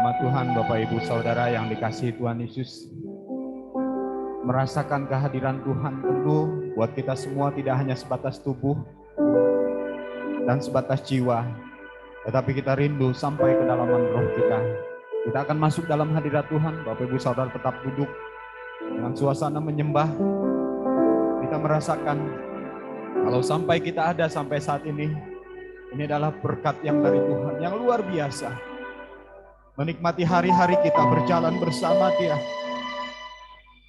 Jamaat Tuhan, Bapak Ibu Saudara yang dikasihi Tuhan Yesus, merasakan kehadiran Tuhan tentu buat kita semua tidak hanya sebatas tubuh dan sebatas jiwa, tetapi kita rindu sampai ke dalaman roh kita. Kita akan masuk dalam hadirat Tuhan. Bapak Ibu Saudara tetap duduk dengan suasana menyembah. Kita merasakan kalau sampai kita ada sampai saat ini adalah berkat yang dari Tuhan yang luar biasa. Menikmati hari-hari kita berjalan bersama Dia.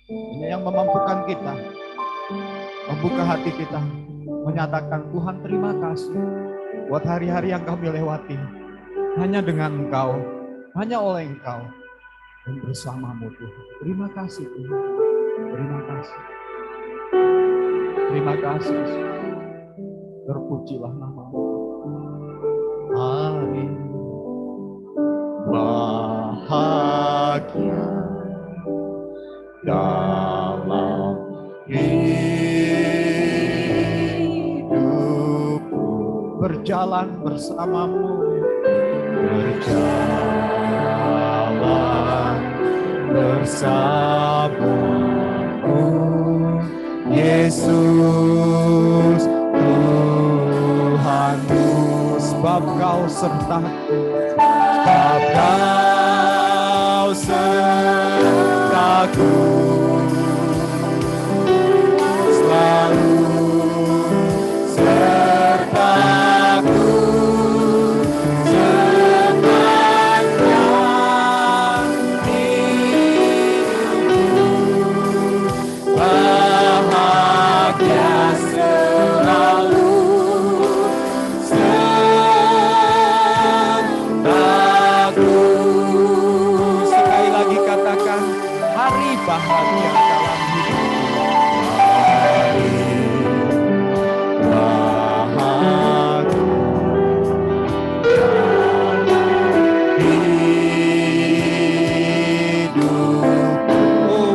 Ini yang memampukan kita membuka hati kita, menyatakan Tuhan terima kasih buat hari-hari yang kami lewati. Hanya dengan Engkau, hanya oleh Engkau, dan bersamamu Tuhan. Terima kasih Tuhan. Terima kasih. Terima kasih. Terpujilah nama-Mu. Hari bahagia dalam hidupku, berjalan bersamamu, berjalan bersamamu, Yesus Tuhanku, sebab Kau sertaku, sebab Kau sertaku, selalu sertaku sepanjang hidupku, bahagia selalu sertaku. Sekali lagi katakan, hari bahagia dalam hidupku.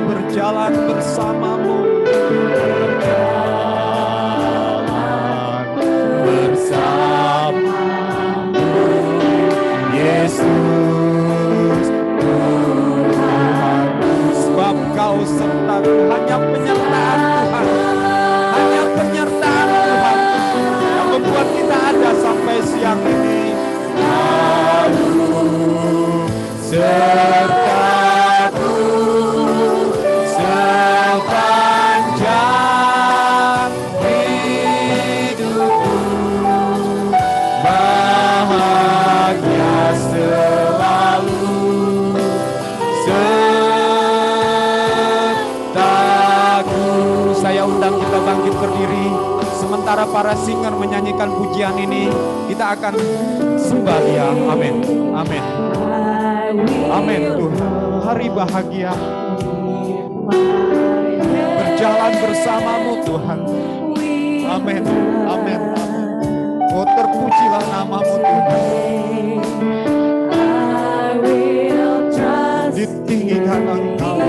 Berjalan bersamamu, berjalan bersamamu, Yesus Tuhan, sebab Kau sertaku. Hanya penyertaan Tuhan, hanya penyertaan Tuhan yang membuat kita ada sampai siang ini. Lalu sertaku sepanjang hidupku, bahagia selalu sertaku. Saya undang kita bangkit berdiri. Sementara para singer menyanyikan pujian ini, kita akan sembah Dia. Amin. Amin. Amin Tuhan. Hari bahagia berjalan bersamamu Tuhan. Amin. Amin. Oh, terpujilah nama-Mu Tuhan. Ditinggikan Engkau.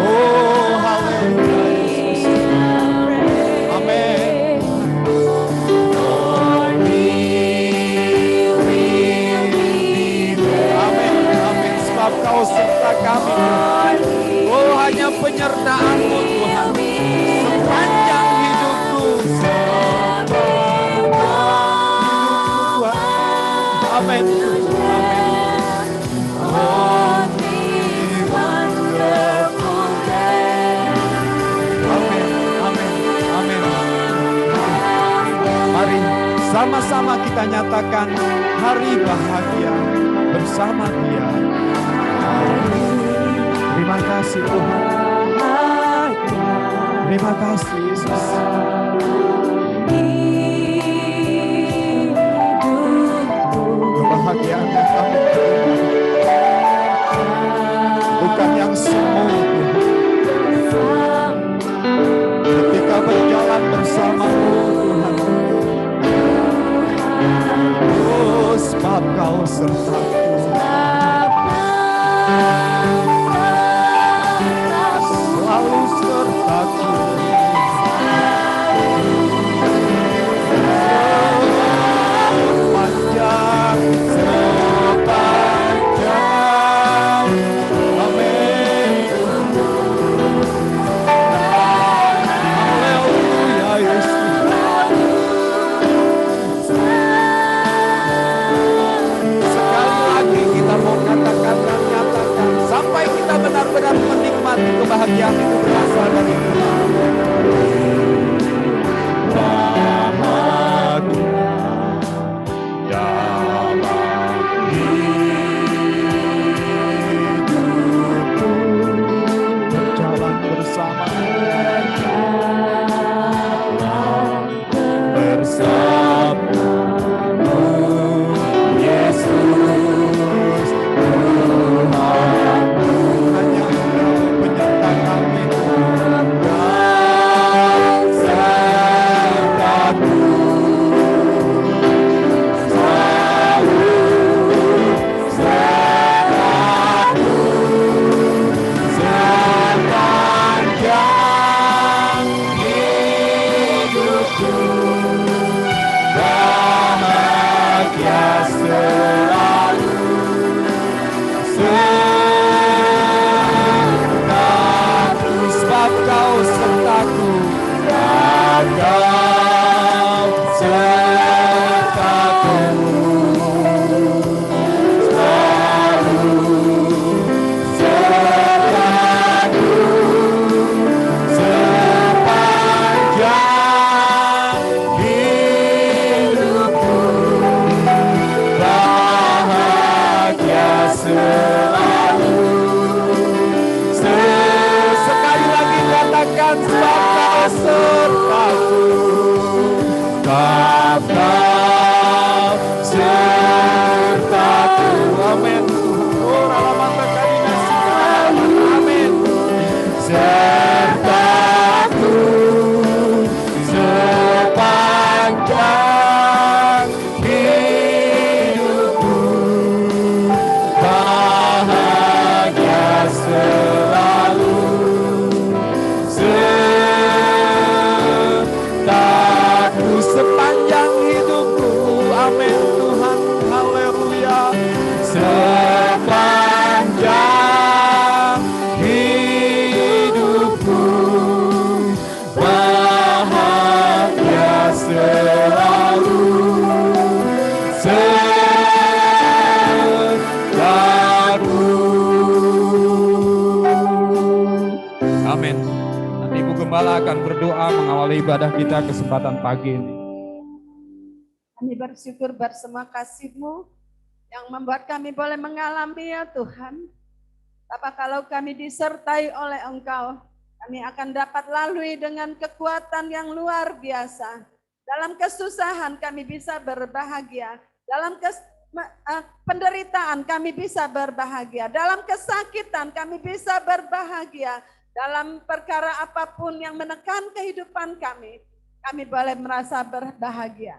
Oh, haleluya Yesus. Amin. Amin. Amin. Sebab Kau serta kami. Oh, hanya penyertaan-Mu Tuhan sepanjang hidupku. Amin. Mari sama-sama kita nyatakan hari bahagia bersama Dia. Terima kasih Tuhan. Terima kasih Yesus. Kebahagiaan yang kami bukan yang semu Tuhan. Ketika berjalan bersama-Mu Tuhan. Oh, sebab Kau sertaku. Selalu sertaku. Panjang sepanjang berdoa mengawali ibadah kita kesempatan pagi ini. Kami bersyukur bersama kasih-Mu yang membuat kami boleh mengalami ya Tuhan. Apa kalau kami disertai oleh Engkau, kami akan dapat lalui dengan kekuatan yang luar biasa. Dalam kesusahan kami bisa berbahagia. Dalam penderitaan kami bisa berbahagia. Dalam kesakitan kami bisa berbahagia. Dalam perkara apapun yang menekan kehidupan kami boleh merasa berbahagia.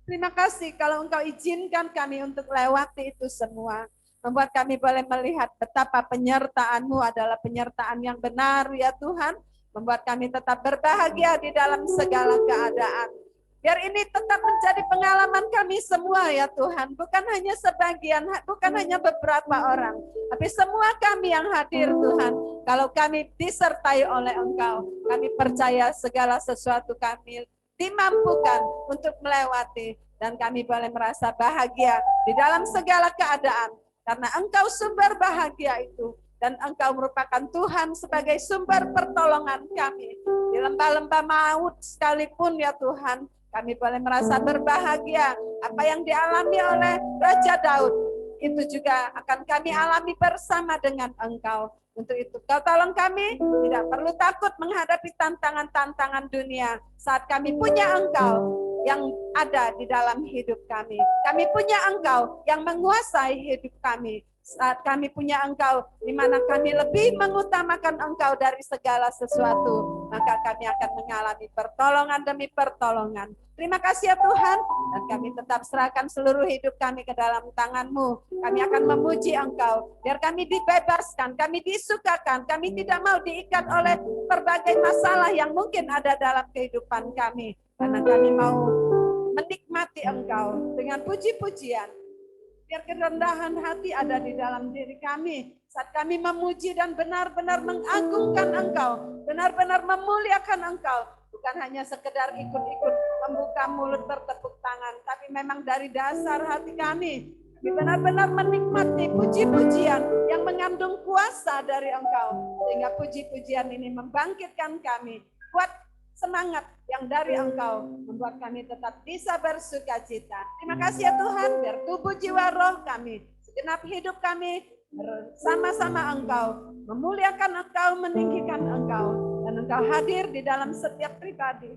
Terima kasih kalau Engkau izinkan kami untuk lewati itu semua. Membuat kami boleh melihat betapa penyertaan-Mu adalah penyertaan yang benar ya Tuhan. Membuat kami tetap berbahagia di dalam segala keadaan. Biar ini tetap menjadi pengalaman kami semua ya Tuhan. Bukan hanya sebagian, bukan hanya beberapa orang. Tapi semua kami yang hadir Tuhan. Kalau kami disertai oleh Engkau, kami percaya segala sesuatu kami dimampukan untuk melewati. Dan kami boleh merasa bahagia di dalam segala keadaan. Karena Engkau sumber bahagia itu. Dan Engkau merupakan Tuhan sebagai sumber pertolongan kami. Di lembah-lembah maut sekalipun ya Tuhan, kami boleh merasa berbahagia. Apa yang dialami oleh Raja Daud, itu juga akan kami alami bersama dengan Engkau. Untuk itu, Kau tolong kami, tidak perlu takut menghadapi tantangan-tantangan dunia. Saat kami punya Engkau yang ada di dalam hidup kami. Kami punya Engkau yang menguasai hidup kami. Saat kami punya Engkau, di mana kami lebih mengutamakan Engkau dari segala sesuatu, maka kami akan mengalami pertolongan demi pertolongan. Terima kasih ya Tuhan, dan kami tetap serahkan seluruh hidup kami ke dalam tangan-Mu. Kami akan memuji Engkau, biar kami dibebaskan, kami disukakan, kami tidak mau diikat oleh berbagai masalah yang mungkin ada dalam kehidupan kami. Karena kami mau menikmati Engkau dengan puji-pujian. Biar kerendahan hati ada di dalam diri kami. Saat kami memuji dan benar-benar mengagungkan Engkau. Benar-benar memuliakan Engkau. Bukan hanya sekedar ikut-ikut membuka mulut bertepuk tangan. Tapi memang dari dasar hati kami. Kami benar-benar menikmati puji-pujian yang mengandung kuasa dari Engkau. Sehingga puji-pujian ini membangkitkan kami. Buat semangat yang dari Engkau membuat kami tetap bisa bersuka cita. Terima kasih ya Tuhan, biar tubuh jiwa roh kami, segenap hidup kami bersama-sama Engkau, memuliakan Engkau, meninggikan Engkau, dan Engkau hadir di dalam setiap pribadi.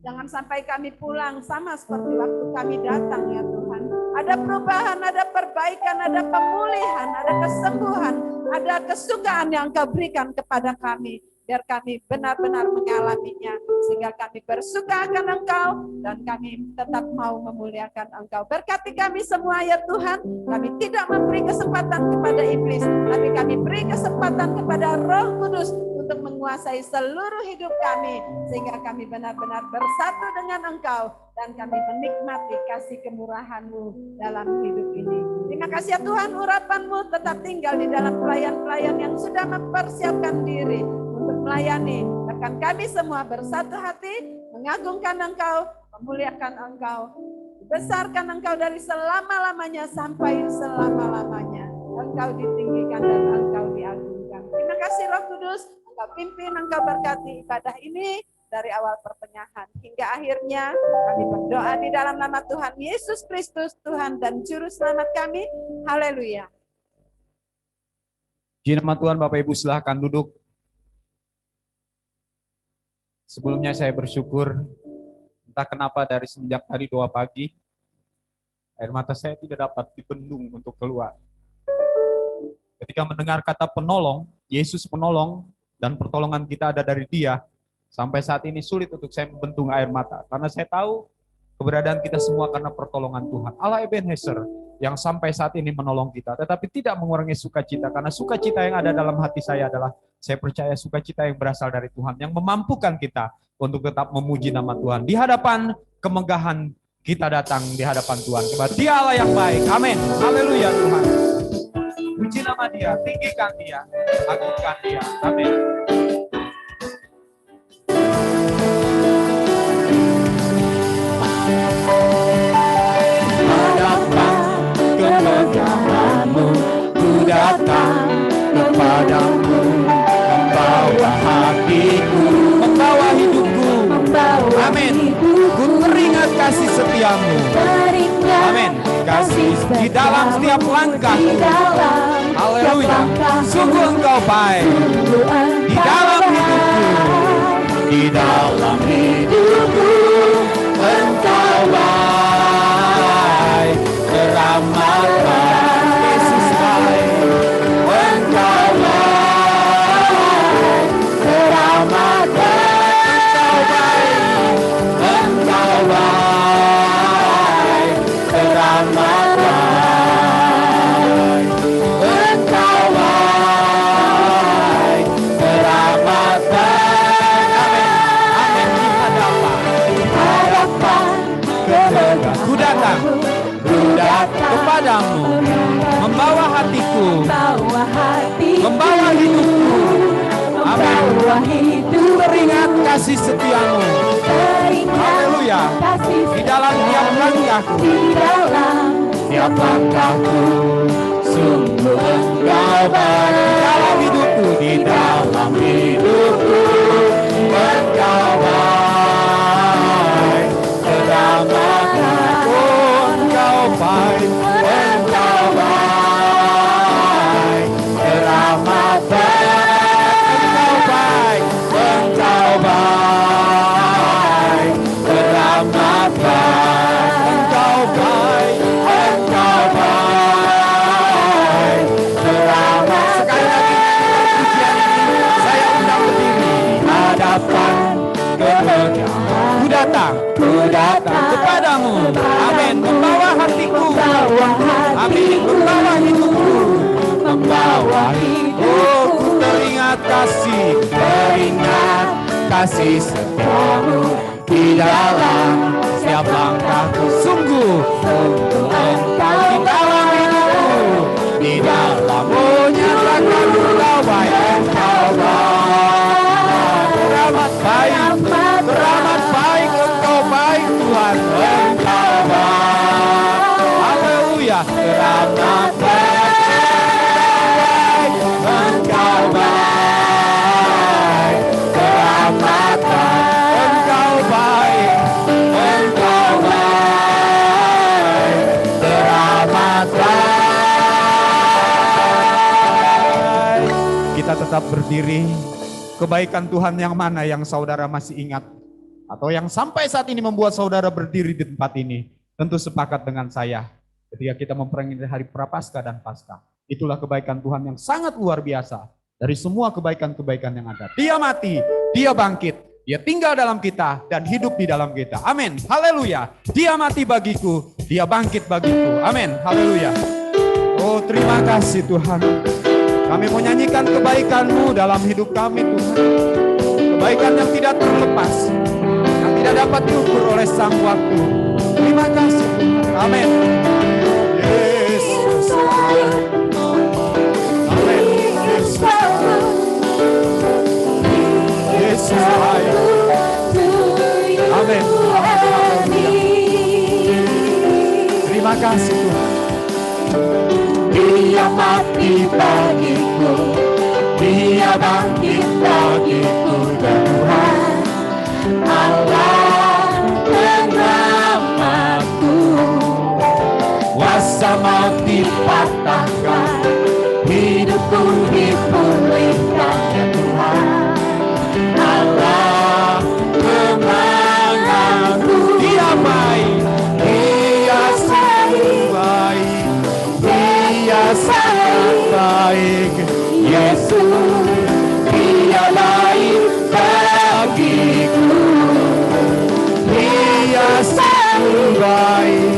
Jangan sampai kami pulang sama seperti waktu kami datang ya Tuhan. Ada perubahan, ada perbaikan, ada pemulihan, ada kesembuhan, ada kesukaan yang Engkau berikan kepada kami. Biar kami benar-benar mengalaminya, sehingga kami bersuka akan Engkau, dan kami tetap mau memuliakan Engkau. Berkati kami semua ya Tuhan, kami tidak memberi kesempatan kepada iblis, tapi kami beri kesempatan kepada Roh Kudus untuk menguasai seluruh hidup kami, sehingga kami benar-benar bersatu dengan Engkau, dan kami menikmati kasih kemurahan-Mu dalam hidup ini. Terima kasih ya Tuhan, urapan-Mu tetap tinggal di dalam pelayan-pelayan yang sudah mempersiapkan diri untuk melayani. Bahkan kami semua bersatu hati, mengagungkan Engkau, memuliakan Engkau, besarkan Engkau dari selama-lamanya sampai selama-lamanya. Engkau ditinggikan dan Engkau diagungkan. Terima kasih Roh Kudus, Engkau pimpin, Engkau berkati ibadah ini dari awal pertengahan hingga akhirnya. Kami berdoa di dalam nama Tuhan Yesus Kristus, Tuhan dan Juru Selamat kami. Haleluya. Di nama Tuhan, Bapak Ibu silahkan duduk. Sebelumnya saya bersyukur, entah kenapa dari semenjak tadi 2 pagi, air mata saya tidak dapat dibendung untuk keluar. Ketika mendengar kata penolong, Yesus penolong, dan pertolongan kita ada dari Dia, sampai saat ini sulit untuk saya membendung air mata. Karena saya tahu keberadaan kita semua karena pertolongan Tuhan. Allah Ebenezer yang sampai saat ini menolong kita, tetapi tidak mengurangi sukacita. Karena sukacita yang ada dalam hati saya adalah, saya percaya sukacita yang berasal dari Tuhan, yang memampukan kita untuk tetap memuji nama Tuhan. Di hadapan kemegahan kita datang di hadapan Tuhan. Sebab Dia Allah yang baik. Amin. Haleluya Tuhan. Puji nama Dia, tinggikan Dia, agungkan Dia. Amin. Kemegahan-Mu, ku datang kepadamu, membawa hatiku, membawa hidupku Amin. Ku teringat kasih setiamu. Amin. Kasih di dalam setiap langkah. Haleluya. Sungguh engkau baik. Di dalam hidupku. Di dalam hidupku. Engkau baik. Teramat baik. Yesus baik. Engkau baik. Teramat baik. Engkau baik. Teramat baik. Engkau baik. Teramat baik. Amin. Amin. Ku datang kepadamu, membawa hatiku, membawa hidupku. Amin. Teringat kasih setiamu. Haleluya. Di dalam tiap langkahku. Tiap langkahku. Sungguh engkau baik. Di dalam hidupku. Di dalam hidupku. Engkau baik. Teramat baik. Oh, engkau baik. Engkau baik. Teramat baik. Engkau baik, teramat baik, engkau baik, engkau baik, teramat. Sekali lagi pujian ini saya undang berdiri hadapan kepadamu. Ku datang kepadamu. Amin. Membawa hatiku. Amin. Membawa hidupku. Membawa hidupku. Oh, ku teringat kasih setiamu di dalam setiap langkahku. Sungguh engkau di dalam hidupku, di dalam nyatakan engkau baik, engkau baik, teramat baik, teramat baik, engkau baik Tuhan, engkau baik, haleluya, teramat baik, engkau baik. Kita tetap berdiri. Kebaikan Tuhan yang mana yang saudara masih ingat? Atau yang sampai saat ini membuat saudara berdiri di tempat ini? Tentu sepakat dengan saya. Ketika kita memperingati hari Prapaskah dan Paskah. Itulah kebaikan Tuhan yang sangat luar biasa. Dari semua kebaikan-kebaikan yang ada. Dia mati, dia bangkit. Dia tinggal dalam kita dan hidup di dalam kita. Amin. Haleluya. Dia mati bagiku, dia bangkit bagiku. Amin. Haleluya. Oh, terima kasih Tuhan. Kami mau nyanyikan kebaikan-Mu dalam hidup kami Tuhan. Kebaikan yang tidak terlepas, yang tidak dapat diukur oleh sang waktu. Terima kasih Tuhan. Amin. Yesus. Amin. Yesus. Yesus. Amin. Terima kasih Tuhan. Dia mati bagiku, dia bangkit bagiku, Tuhan Allah penyelamatku. Kuasa maut dipatahkan, hidupku dipulihkan, ya Tuhan Allah kemenanganku. Dia baik, dia sungguh baik, dia sangat baik, Yesus, dia baik bagiku, dia sangat baik,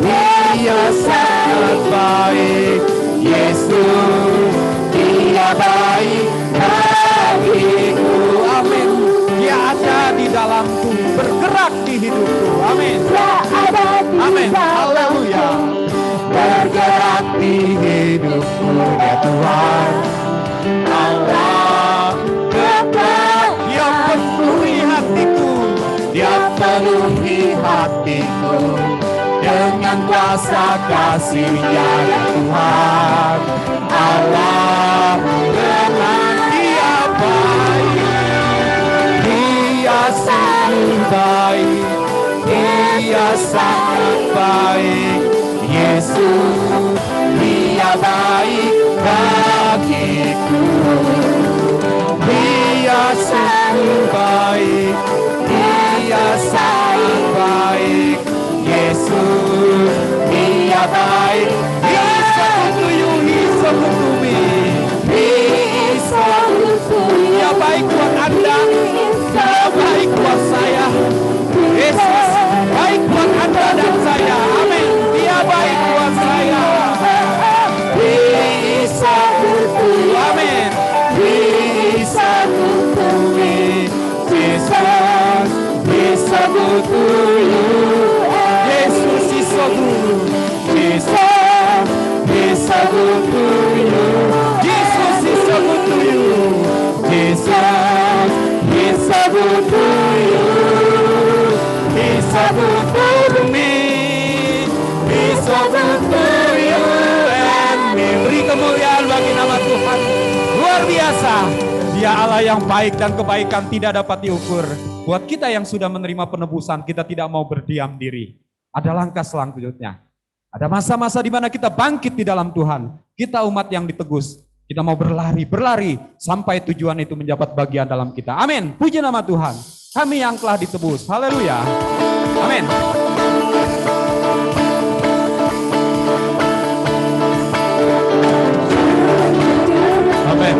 dia sangat baik, Yesus, dia baik bagiku. Amin. Dia ada di dalamku, bergerak di hidupku. Amin. Amin. Haleluya. Bergerak di hidupku, ya Tuhan Allah tetap. Dia penuhi hatiku, dia penuhi hatiku dengan kuasa kasih-Nya, ya Tuhan Allah memang dia baik, dia sungguh baik. sangat baik. Yesus, Dia baik bagiku. Dia sungguh baik, Dia sangat baik. Yesus, Dia baik. He is so good to you, He is so good to me. He is so good to you. Dia baik buat Anda, Dia baik buat saya. Yesus baik buat Anda dan saya. Amin. Dia baik buat saya. He is so good to you. Amin. He is so good to me. Jesus is so good to you. Jesus is so good. Jesus is so good to you. Jesus is so good to you. Jesus is so good to you. He's so good to me. He's so good to you and me. Beri kemuliaan bagi nama Tuhan. Luar biasa. Dia Allah yang baik dan kebaikan tidak dapat diukur. Buat kita yang sudah menerima penebusan, kita tidak mau berdiam diri. Ada langkah selanjutnya. Ada masa-masa di mana kita bangkit di dalam Tuhan. Kita umat yang ditegus. Kita mau berlari sampai tujuan itu menjabat bagian dalam kita. Amin. Puji nama Tuhan. Kami yang telah ditebus. Haleluya. Amin. Amin.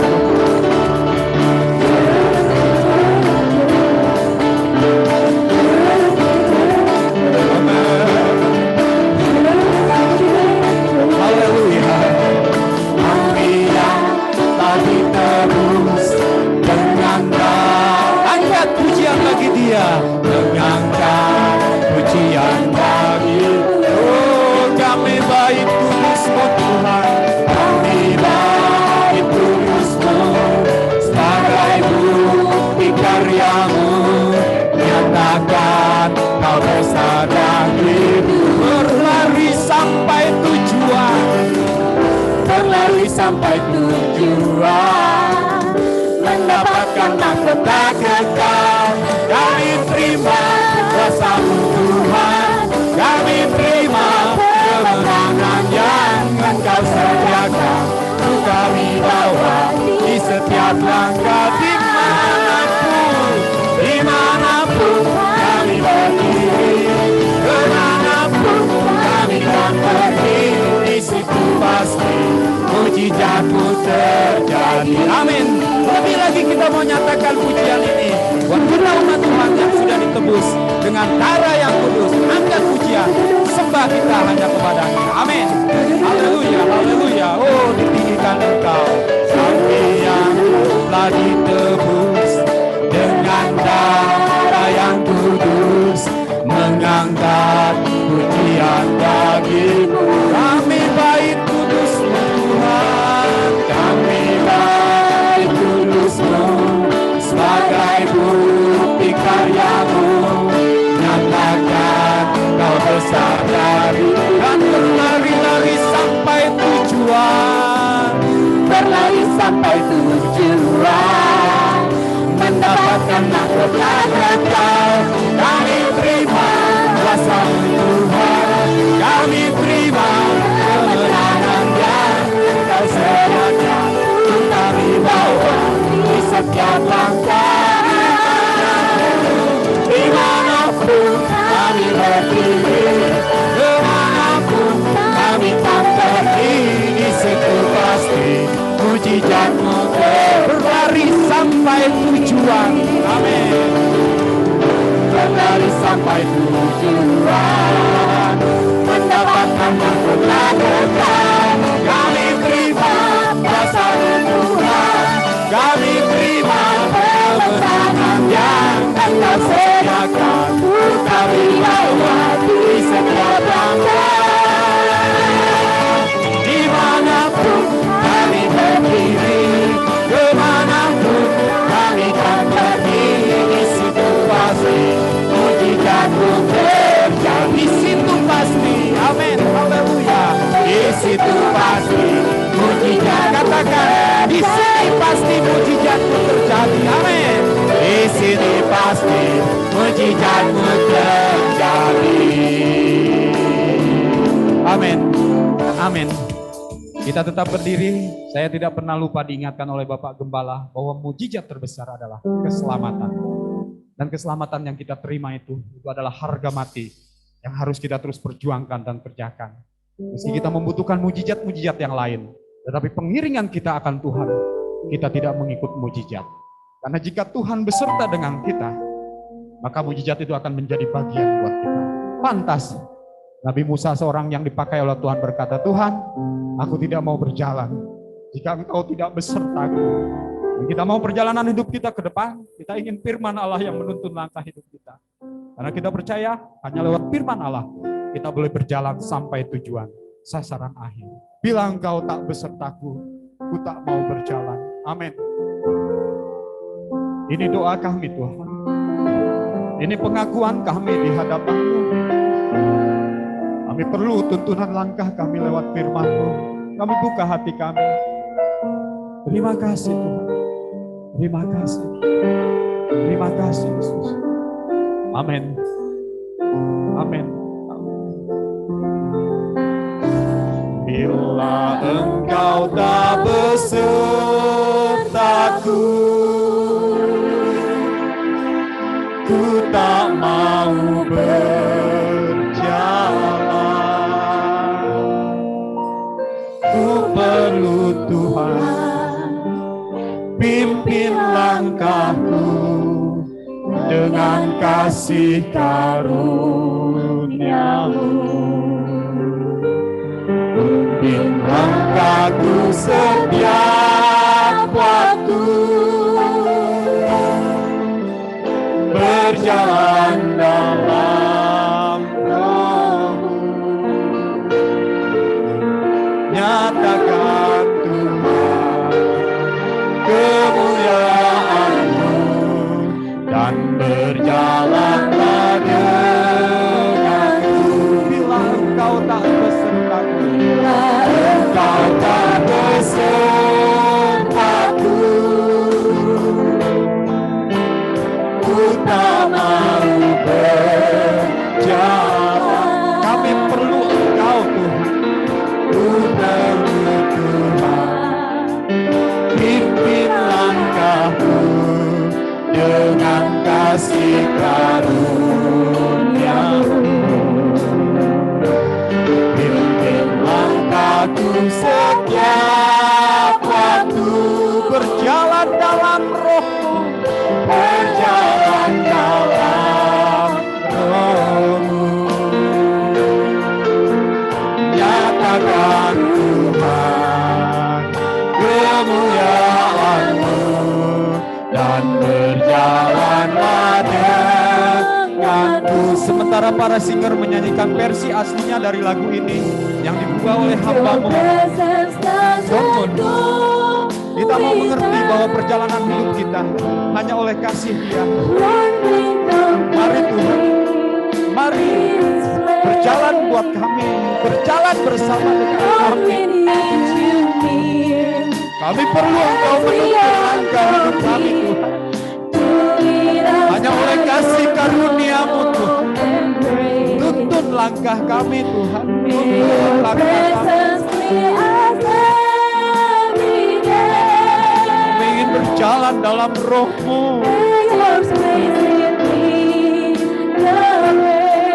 Haleluya. Kami yang telah ditebus dengan angkat pujian bagi Dia, mengangkat pujian bagi. Oh, kami baik kudus-Mu Tuhan, kami baik kudus-Mu, sebagai bukti karya-Mu, nyatakan Kau besar dan hidup. Berlari sampai tujuan, berlari sampai tujuan, mendapatkan mahkota kekal. Kami terima kuasa-Mu Tuhan, kami terima kemenangan yang Engkau sediakan. Kami bawa di setiap langkah, dimanapun kami berdiri, kemanapun kami akan pergi, di situ pasti mujizat-Mu terjadi. Amin. Lebih lagi kita mau nyatakan pujian ini buat kita umat Tuhan yang sudah ditebus dengan cara yang kudus. Angkat pujian, sembah kita hanya kepada-Nya. Amin. Haleluya, haleluya. Oh, ditinggikan Engkau, kami yang telah ditebus dengan darah yang kudus, mengangkat pujian bagi-Mu. Kami baik kudus-Mu Tuhan, kami baik kudus-Mu, sebagai bukti karya-Mu, nyatakan Kau besar dari. Dan berlari-lari sampai tujuan, berlari sampai tujuan, mendapatkan mahkota kekal. Kami terima kuasa-Mu Tuhan, kami terima kemenangan yang Kau sediakan. Kami bawa di setiap langkah, dimanapun kami berdiri, kemanapun kami akan pergi, di situ pasti mujizat-Mu berlari sampai tujuan. Amin. Berlari sampai tujuan, mendapatkan mahkota kekal. Kami terima kuasa-Mu Tuhan, kami terima kemenangan yang Engkau sediakan. Kami bawa di setiap langkah, dimanapun kami berdiri, kemanapun kami akan pergi, di situ pasti mujizat-Mu terjadi. Di situ pasti, amin, haleluya. Di situ pasti mujizat, katakan, di sini pasti mujizat-Mu terjadi, amin. Di sini pasti mujizat-Mu terjadi. Amin. Amin. Kita tetap berdiri. Saya tidak pernah lupa diingatkan oleh Bapak Gembala bahwa mujizat terbesar adalah keselamatan. Dan keselamatan yang kita terima itu adalah harga mati yang harus kita terus perjuangkan dan kerjakan. Meski kita membutuhkan mujizat-mujizat yang lain, tetapi pengiringan kita akan Tuhan, kita tidak mengikut mujizat. Karena jika Tuhan beserta dengan kita, maka mujizat itu akan menjadi bagian buat kita. Pantas Nabi Musa, seorang yang dipakai oleh Tuhan, berkata, Tuhan, aku tidak mau berjalan jika Engkau tidak besertaku. Dan kita mau perjalanan hidup kita ke depan, kita ingin firman Allah yang menuntun langkah hidup kita. Karena kita percaya hanya lewat firman Allah kita boleh berjalan sampai tujuan, sasaran akhir. Bila Engkau tak besertaku, ku tak mau berjalan. Amin. Ini doa kami Tuhan. Ini pengakuan kami di hadapan-Mu. Kami perlu tuntunan langkah kami lewat firman-Mu. Kami buka hati kami. Terima kasih Tuhan. Terima kasih. Terima kasih Yesus. Amin. Amin. Bila Engkau tak besertaku, ku tak mau berjalan. Ku perlu Tuhan, pimpin langkahku dengan kasih karunia-Mu. Pimpin langkahku setiap waktu, berjalan dalam Roh-Mu. Nyatakan Tuhan kemuliaan-Mu dan berjalanlah denganku. Bila Engkau tak besertaku, bila Engkau tak besertaku, ku tak mau berjalan. Kami perlu Engkau Tuhan. Ku perlu Tuhan, pimpin langkahku dengan kasih karunia-Mu. Pimpin langkahku setiap waktu, berjalan dalam Roh-Mu, berjalan dalam Roh-Mu. Nyatakan Tuhan kemuliaan-Mu dan berjalanlah denganku. Sementara para singer menyanyikan versi aslinya dari lagu ini yang diubah oleh hamba-Mu John, kita mau mengerti bahwa perjalanan hidup kita hanya oleh kasih Dia. Mari Tuhan, mari berjalan buat kami, berjalan bersama dengan kami. Kami perlu Engkau menuntun langkah hidup kami Tuhan. Hanya oleh kasih karunia-Mu Tuhan, tuntun langkah kami Tuhan, tuntun langkah kami. Kami ingin berjalan dalam Roh-Mu.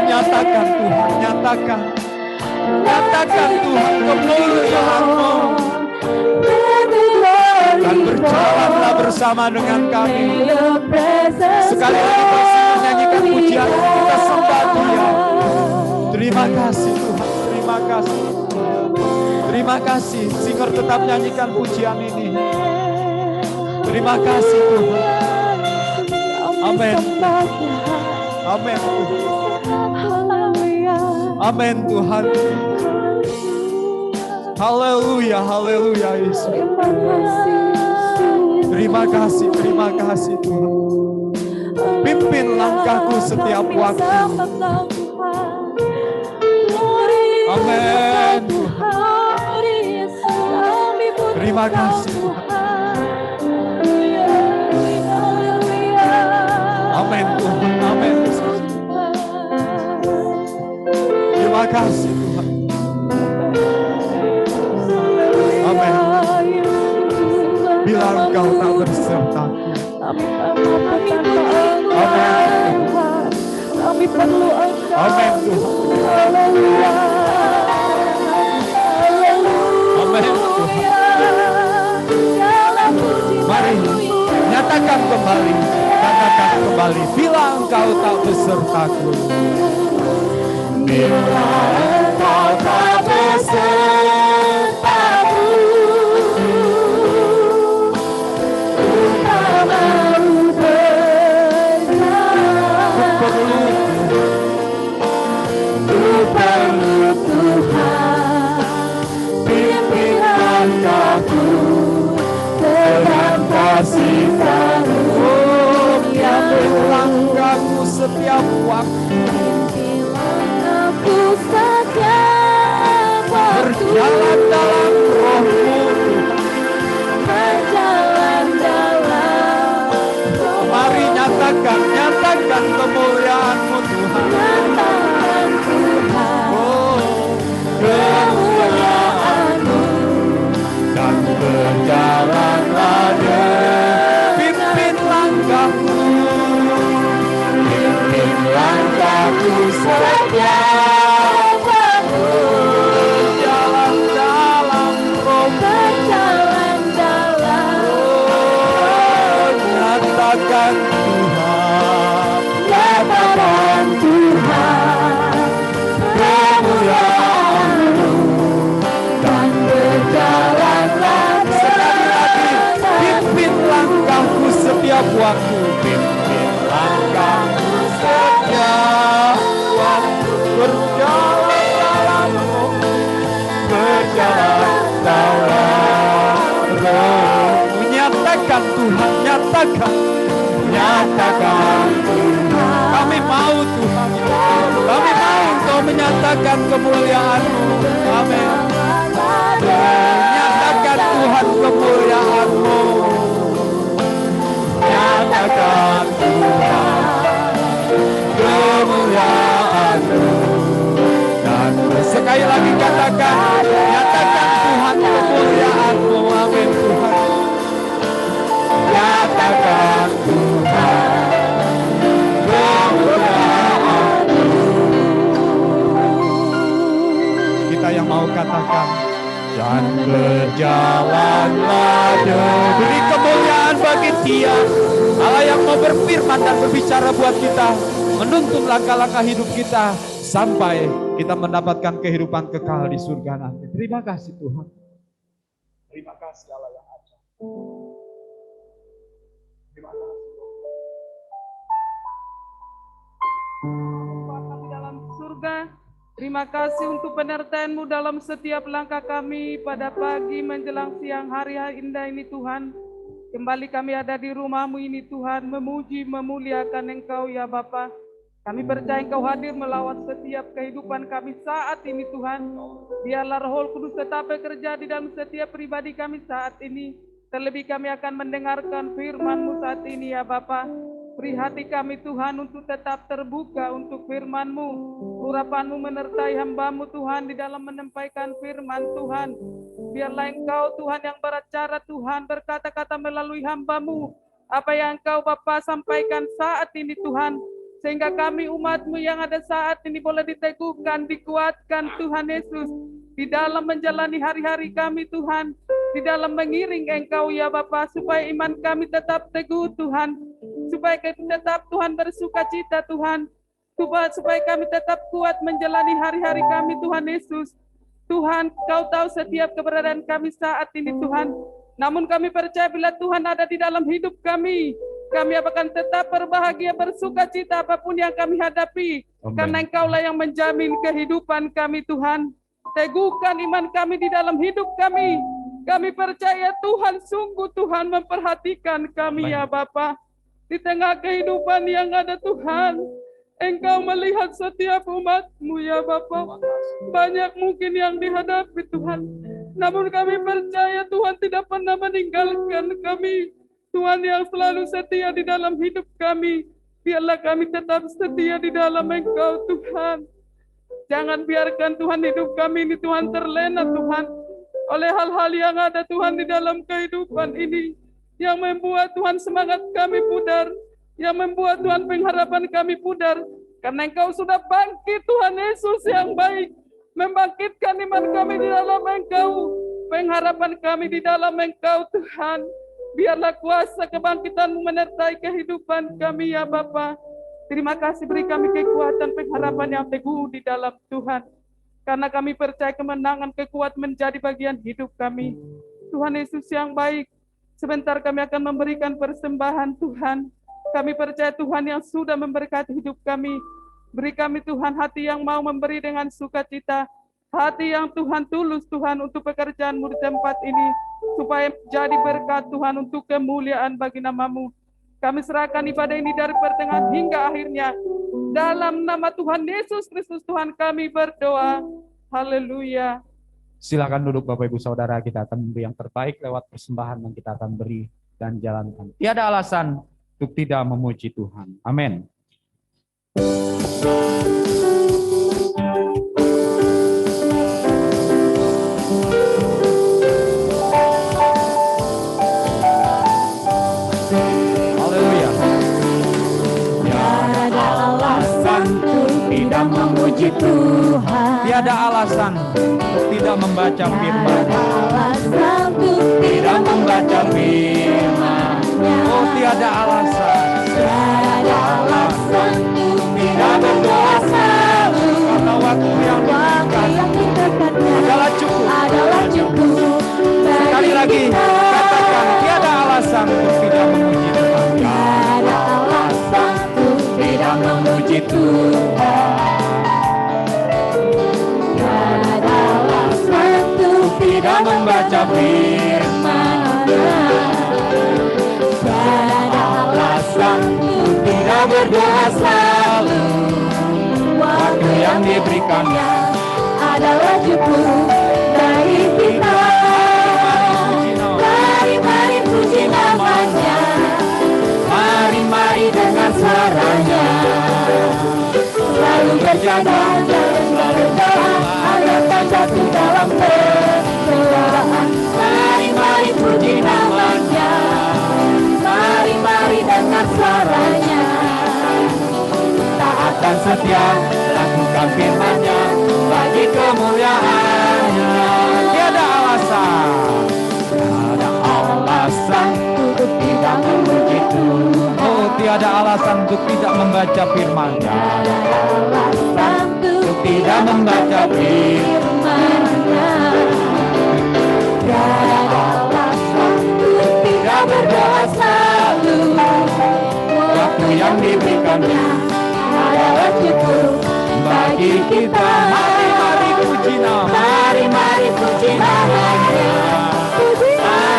Nyatakan Tuhan, nyatakan. Nyatakan Tuhan kemuliaan-Mu. Dan berjalanlah bersama dengan kami. Sekali lagi bersama menyanyikan pujian, kita sembah Dia. Terima kasih Tuhan, terima kasih. Terima kasih, singer tetap nyanyikan pujian ini. Terima kasih Tuhan. Amin. Amin. Amin Tuhan. Haleluya, haleluya Yesus. Terima kasih Tuhan. Pimpin langkahku setiap waktu. Amin. Terima kasih Tuhan. Amin Tuhan, amin. Terima kasih Tuhan. kembali, katakan kembali, bila engkau tak besertaku. Bila engkau tak besertaku, ku tak mau berjalan. Ku perlu Tuhan, pimpin langkahku dalam kasih-Mu. Oh, pimpin langkahku setiap waktu. Berjalan dalam Roh-Mu, berjalan dalam Roh-Mu. Mari nyatakan kemuliaan-Mu Tuhan. Nyatakan Tuhan, kemuliaan-Mu, dan berjalanlah pimpin langkahku, pimpin langkahku setiap waktu. Berjalan dalam Roh, berjalan dalam Roh. Nyatakan Tuhan, nyatakan Tuhan, kemuliaan-Mu, dan berjalanlah sekali lagi. Pimpin langkahku setiap waktu, pimpin langkahku setiap waktu. Berjalan dalam Roh, berjalan dalam Roh. Nyatakan Tuhan, nyatakan Tuhan. Kami mau Tuhan, kami mau Engkau menyatakan kemuliaan-Mu. Amin. Nyatakan Tuhan kemuliaan-Mu. Nyatakan Tuhan kemuliaan-Mu. Dan sekali lagi katakan, nyatakan Tuhan kemuliaan-Mu. Amin Tuhan. Nyatakan Tuhan kemuliaan-Mu. Kita yang mau katakan, dan berjalanlah beri kemuliaan bagi Dia, Allah yang mau berfirman dan berbicara buat kita, menuntun langkah-langkah hidup kita sampai kita mendapatkan kehidupan kekal di surga nanti. Terima kasih Tuhan. Terima kasih Allah yang ajaib. Terima kasih. Bapa di dalam surga, terima kasih untuk penyertaan-Mu dalam setiap langkah kami pada pagi menjelang siang hari indah ini Tuhan. Kembali kami ada di rumah-Mu ini Tuhan, memuji, memuliakan Engkau ya Bapa. Kami percaya Engkau hadir melawat setiap kehidupan kami saat ini Tuhan. Biarlah Roh Kudus tetap bekerja di dalam setiap pribadi kami saat ini. Terlebih kami akan mendengarkan firman-Mu saat ini ya Bapa. Beri hati kami Tuhan untuk tetap terbuka untuk firman-Mu. Urapan-Mu menyertai hamba-Mu Tuhan di dalam menyampaikan firman Tuhan. Biarlah Engkau Tuhan yang berbicara Tuhan, berkata-kata melalui hamba-Mu. Apa yang Engkau Bapa sampaikan saat ini Tuhan. Sehingga kami umat-Mu yang ada saat ini boleh diteguhkan, dikuatkan Tuhan Yesus. Di dalam menjalani hari-hari kami Tuhan. Di dalam mengiring Engkau ya Bapa, supaya iman kami tetap teguh Tuhan. Supaya kami tetap Tuhan bersuka cita Tuhan. Supaya kami tetap kuat menjalani hari-hari kami Tuhan Yesus. Tuhan, Kau tahu setiap keberadaan kami saat ini Tuhan. Namun kami percaya bila Tuhan ada di dalam hidup kami, kami akan tetap berbahagia, bersuka cita apapun yang kami hadapi. Amen. Karena Engkaulah yang menjamin kehidupan kami Tuhan. Teguhkan iman kami di dalam hidup kami. Kami percaya Tuhan, sungguh Tuhan memperhatikan kami. Amen. Ya Bapa. Di tengah kehidupan yang ada Tuhan, Engkau melihat setiap umat-Mu ya Bapa. Banyak mungkin yang dihadapi Tuhan. Namun kami percaya Tuhan tidak pernah meninggalkan kami. Tuhan yang selalu setia di dalam hidup kami. Biarlah kami tetap setia di dalam Engkau Tuhan. Jangan biarkan Tuhan hidup kami ini Tuhan terlena Tuhan. Oleh hal-hal yang ada Tuhan di dalam kehidupan ini. Yang membuat Tuhan semangat kami pudar. Yang membuat Tuhan pengharapan kami pudar. Karena Engkau sudah bangkit Tuhan Yesus yang baik. Membangkitkan iman kami di dalam Engkau. Pengharapan kami di dalam Engkau Tuhan. Biarlah kuasa kebangkitan-Mu menyertai kehidupan kami ya Bapa. Terima kasih beri kami kekuatan pengharapan yang teguh di dalam Tuhan. Karena kami percaya kemenangan kekuatan menjadi bagian hidup kami. Tuhan Yesus yang baik, sebentar kami akan memberikan persembahan Tuhan. Kami percaya Tuhan yang sudah memberkati hidup kami. Beri kami Tuhan hati yang mau memberi dengan sukacita. Hati yang Tuhan tulus Tuhan untuk pekerjaan-Mu di tempat ini. Supaya menjadi berkat Tuhan untuk kemuliaan bagi nama-Mu. Kami serahkan ibadah ini dari pertengahan hingga akhirnya. Dalam nama Tuhan Yesus Kristus Tuhan kami berdoa. Haleluya. Silakan duduk Bapak Ibu Saudara, kita akan memberi yang terbaik lewat persembahan yang kita akan beri dan jalankan. Tiada alasan untuk tidak memuji Tuhan. Amin. Haleluya. Tiada alasan untuk tidak memuji Tuhan. Tiada alasan untuk tidak membaca firman. Tiada alasan untuk tidak membaca firman-Nya. Oh, tiada alasan. Tiada alasan untuk tidak berdoa selalu. Karena waktu yang Waktu yang didekatnya adalah cukup. Sekali lagi katakan, tiada alasan untuk tidak memuji Tuhan. Tiada alasan untuk tidak memuji Tuhan. Tiada alasan untuk tidak membaca firman-Nya. Tiada alasan untuk tidak berdoa selalu. Waktu yang diberikannya adalah cukup bagi kita. Mari puji namanya. Mari dengar suaranya. Selalu berjaga dan selalu doa agar tak jatuh dalam pencobaan. Mari puji namanya. Mari dengar suaranya. Taat dan setia lakukan firman-Nya bagi kemuliaan-Nya. Tiada alasan. Tiada alasan untuk tidak memuji Tuhan. Oh, tiada alasan untuk tidak membaca firman-Nya. Tiada alasan untuk tidak membaca firman-Nya. Tiada alasan untuk tidak berdoa selalu. Waktu yang diberikannya adalah cukup bagi kita. Mari puji nama. Mari puji namanya.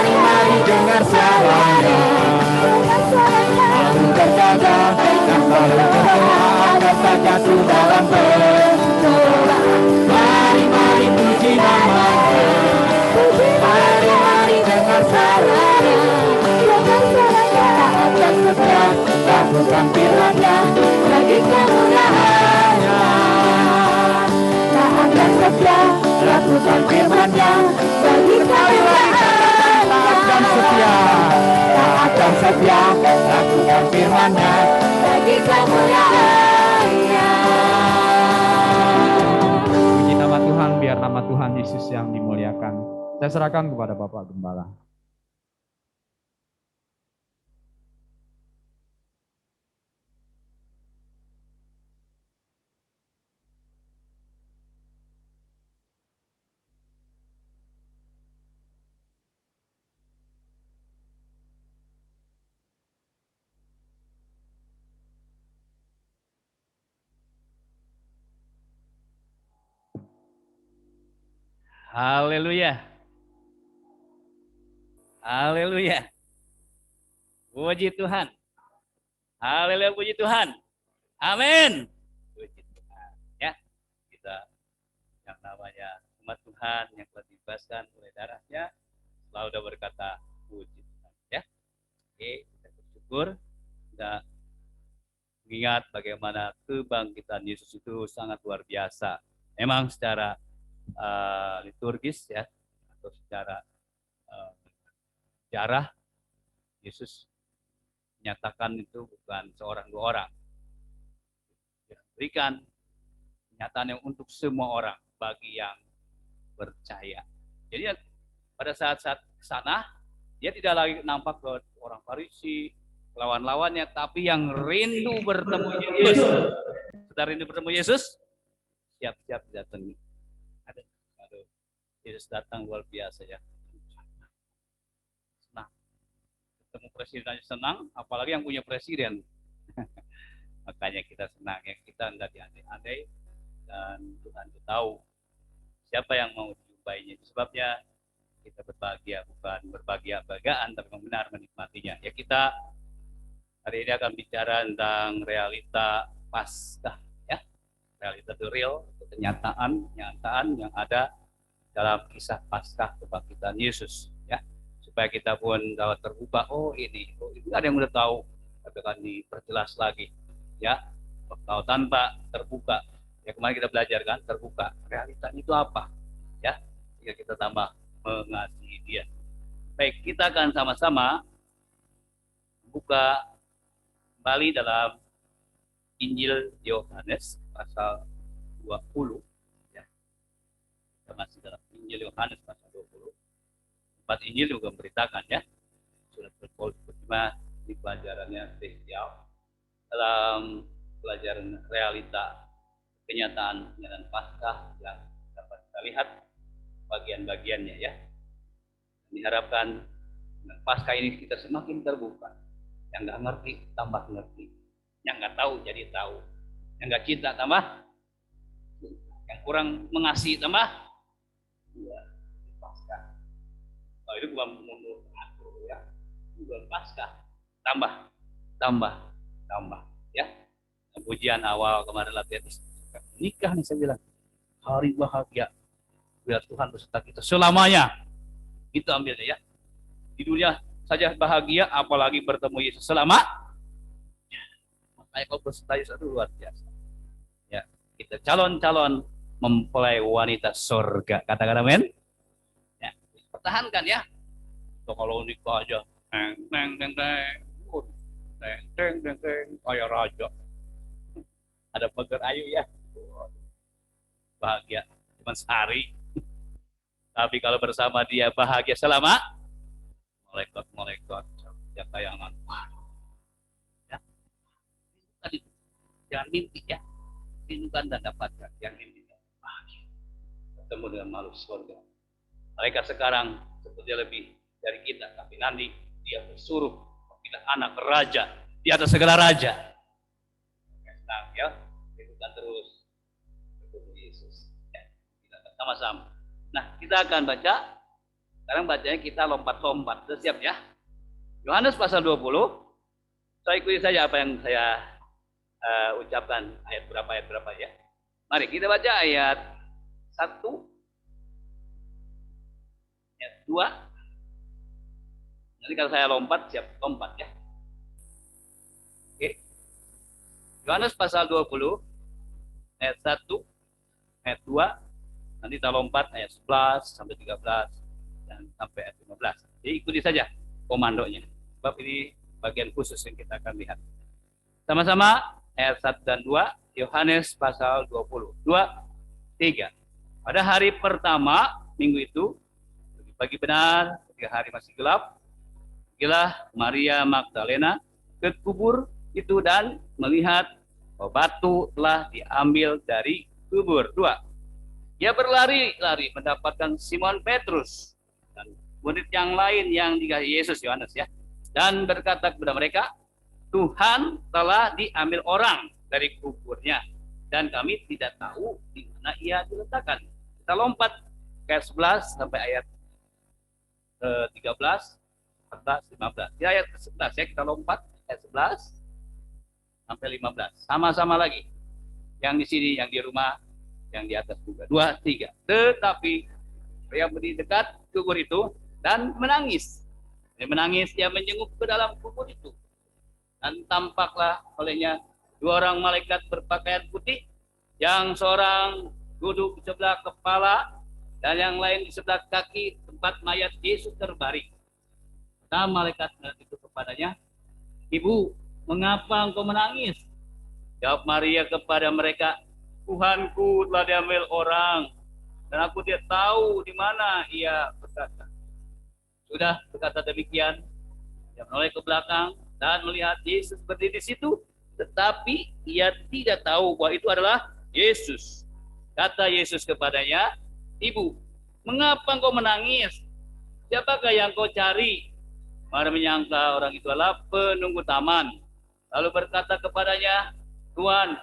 Mari dengar suaranya. Selalu berjaga dan selalu berdoa agar tak jatuh dalam pencobaan. Mari puji namanya. Mari dengar suaranya. Taat dan setia lakukan firman-Nya bagi kemuliaan-Nya. Taat dan setia lakukan firman-Nya bagi kemuliaan-Nya. Taat dan setia. Taat dan setia lakukan firman-Nya bagi kemuliaan-Nya. Puji nama Tuhan, biar nama Tuhan Yesus yang dimuliakan. Saya serahkan kepada Bapak Gembala. Haleluya. Haleluya. Puji Tuhan. Haleluya, puji Tuhan. Amin. Puji Tuhan. Ya, kita yang namanya umat Tuhan yang telah dibebaskan oleh darahnya selalu berkata puji Tuhan. Ya. Oke, kita bersyukur. Kita mengingat bagaimana kebangkitan Yesus itu sangat luar biasa. Memang secara liturgis ya atau secara sejarah Yesus menyatakan itu bukan seorang dua orang, diberikan kenyataan yang untuk semua orang bagi yang percaya. Jadi pada saat-saat kesana Dia tidak lagi nampak ke orang Farisi, lawan-lawannya, tapi yang rindu bertemu Yesus. Sudah rindu bertemu Yesus? Siap-siap datang. Aduh, Yesus datang luar biasa ya. Senang. Ketemu presiden aja senang, apalagi yang punya presiden. Makanya kita senang ya, kita tidak diandai-andai, dan Tuhan itu tahu siapa yang mau dijumpainya. Itu sebabnya kita berbahagia, bukan berbahagia-bahagiaan, tapi benar menikmatinya. Ya, kita hari ini akan bicara tentang realita Paskah, ya, realita the real, kenyataan yang ada dalam kisah Paskah kebangkitan Yesus, ya, supaya kita pun dapat terbuka. Oh ini ada yang udah tahu, tapi akan diperjelas lagi, ya, kalau tanpa terbuka. Ya, kemarin kita belajar kan, terbuka realita itu apa, ya, jika kita tambah mengasihi dia. Baik, kita akan sama-sama buka kembali dalam Injil Yohanes pasal 20. Ya. Kita masih dalam Injil Yohanes pasal 20. Empat Injil juga memberitakan, ya, surat berikutnya di pelajarannya spesial dalam pelajaran realita kenyataan Paskah yang dapat kita lihat bagian-bagiannya, ya. Diharapkan dengan Paskah ini kita semakin terbuka. Yang nggak ngerti tambah ngerti, yang nggak tahu jadi tahu, yang nggak cinta tambah, yang kurang mengasihi tambah. Ya, Paskah. Oh, itu bukan menurut aku, ya. Bukan Paskah. Tambah, ya. Pujian awal kemarin latihan nikah nih, saya bilang hari bahagia. Biar Tuhan beserta kita selamanya. Itu ambilnya, ya. Di dunia saja bahagia, apalagi bertemu Yesus selama. Makanya kalau beserta Yesus itu luar biasa. Ya, kita calon-calon mempelai wanita surga. Katakan amin. Ya, pertahankan, ya. So, kalau nikah aja, kayak raja. Ada pagar ayu, ya. Bahagia cuma sehari. Tapi kalau bersama dia bahagia selama. Malaikat ya, tayangan. Ya. Tadi jangan mimpi, ya. Rindukan dan dapatkan yang mimpi. Bahagia. Ketemu dengan makhluk surga. Mereka sekarang seperti lebih dari kita, tapi nanti dia bersuruh kita anak raja di atas segala raja. Senang, ya. Rindukan terus bertemu Yesus. Ya. Kita sama-sama. Nah, kita akan baca. Sekarang bacanya kita lompat-lompat. Sudah siap, ya? Yohanes pasal 20. Saya ikuti saja apa yang saya ucapkan. Ayat berapa, ya. Mari kita baca ayat 1, ayat 2. Nanti kalau saya lompat, siap lompat, ya. Oke. Yohanes pasal 20, ayat 1, ayat 2. Nanti kita lompat ayat 11 sampai 13. Dan sampai ayat 15. Jadi ikuti saja komandonya. Sebab ini bagian khusus yang kita akan lihat. Sama-sama ayat 1 dan 2, Yohanes pasal 20. 2, 3. Pada hari pertama minggu itu, pagi benar, ketika hari masih gelap, pergilah Maria Magdalena ke kubur itu dan melihat bahwa batu telah diambil dari kubur. 2. Dia berlari-lari mendapatkan Simon Petrus dan murid yang lain yang dikasihi Yesus, Yohanes, ya, dan berkata kepada mereka, Tuhan telah diambil orang dari kuburnya dan kami tidak tahu di mana ia diletakkan. Kita lompat ke ayat 11 sampai ayat 13, 14, 15. Di ayat ke-11, ya, kita lompat ayat 11 sampai 15. Sama-sama lagi. Yang di sini, yang di rumah, yang di atas juga. 2, 3. Tetapi pria berdiri dekat kubur itu dan menangis. Dia menangis, dia menjenguk ke dalam kubur itu. Dan tampaklah olehnya 2 orang malaikat berpakaian putih, yang seorang duduk di sebelah kepala dan yang lain di sebelah kaki tempat mayat Yesus terbaring. Nah, malaikat itu kepadanya, Ibu, mengapa engkau menangis? Jawab Maria kepada mereka, Tuhanku telah diambil orang, dan aku tidak tahu di mana ia berkata. Sudah berkata demikian, dia menoleh ke belakang dan melihat Yesus berdiri di situ, tetapi ia tidak tahu bahwa itu adalah Yesus. Kata Yesus kepadanya, "Ibu, mengapa engkau menangis? Siapakah yang kau cari?" Maria menyangka orang itu adalah penunggu taman. Lalu berkata kepadanya, "Tuan,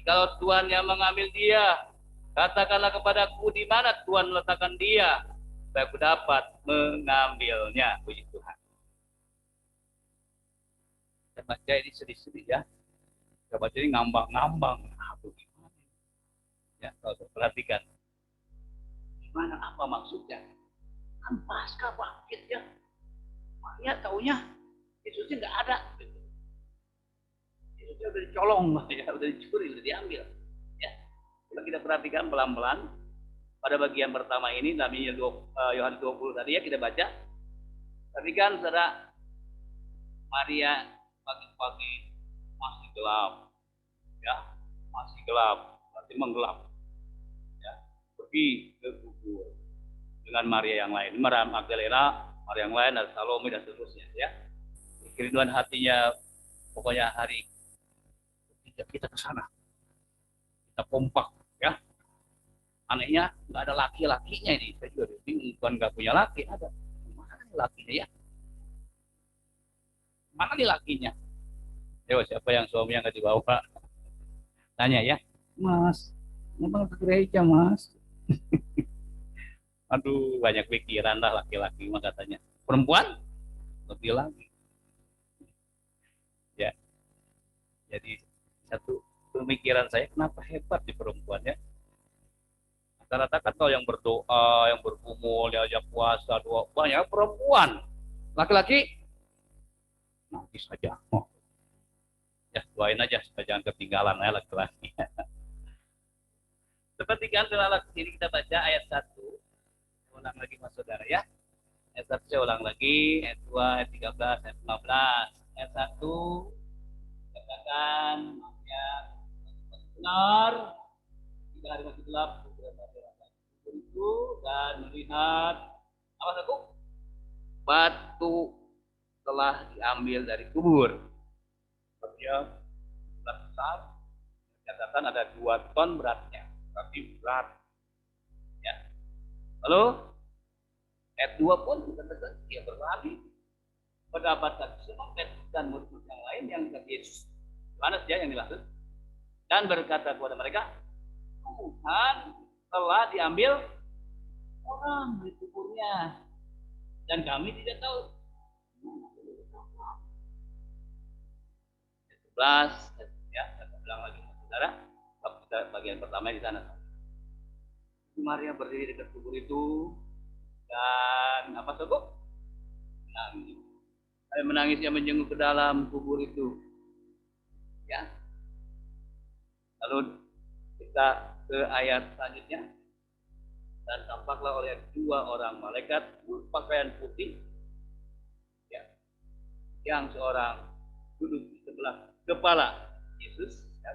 kalau Tuhan yang mengambil dia, katakanlah kepadaku di mana Tuhan meletakkan dia, supaya aku dapat mengambilnya." Puji Tuhan. Kita baca ini sedih-sedih ya. Kita baca ini ngambang-ngambang. Aduh, gimana? Ya, kalau perhatikan. Gimana apa maksudnya? Kan pasca bangkit ya. Maria taunya Yesusnya nggak ada. Yesusnya udah dicolong, ya, udah dicuri, udah diambil. Ya, kalau kita perhatikan pelan-pelan pada bagian pertama ini, namanya Yohanes 20 tadi ya kita baca. Perhatikan saudara, Maria pagi-pagi masih gelap, ya, masih gelap, berarti menggelap, ya, pergi ke kubur dengan Maria yang lain, Maria Magdalena, Maria yang lain, dan Salome dan seterusnya, ya. Kerinduan hatinya, pokoknya hari kita ke sana, kita kompak, ya. Anehnya nggak ada laki-lakinya ini, saya juga bingung, bukan nggak punya laki, ada, mana lakinya ya? Mana nih lakinya? Siapa yang suaminya nggak dibawa? Tanya ya, "Mas, memang ke gereja Mas?" Aduh, banyak pikiran lah laki-laki mah katanya. Perempuan lebih lagi. Ya, jadi satu pemikiran saya, kenapa hebat di perempuan ya? Rata-rata kan kalau yang berdoa, yang bergumul, yang ajak puasa, doa, banyak perempuan. Laki-laki nanti saja. Oh. Ya, doain aja supaya jangan ketinggalan ya laki-laki. Seperti kan setelah ini kita baca ayat 1. Ulang lagi mas saudara ya. Ayat 1 saya ulang lagi, ayat 2, ayat 13, ayat 15. Ayat 1 katakan ya benar 3 hari masih gelap itu dan melihat apa satu batu telah diambil dari kubur. Dia besar, catatan ada 2 ton beratnya, tapi berat. Ya. Lalu ayat 2 pun dia berlari mendapatkan semangat dan murid yang lain yang dekat Yesus. Yohanes dia yang dimaksud. Dan berkata kepada mereka, "Tuhan telah diambil orang dari kuburnya dan kami tidak tahu." 11 ya, saya ulang lagi saudara. Bagian pertama di sana. Maria berdiri dekat kubur itu dan apa sebut? Menangis. Menangisnya menjenguk ke dalam kubur itu. Ya. Lalu kita ke ayat selanjutnya. Dan tampaklah oleh 2 orang malaikat berpakaian putih, ya, yang seorang duduk di sebelah kepala Yesus, ya,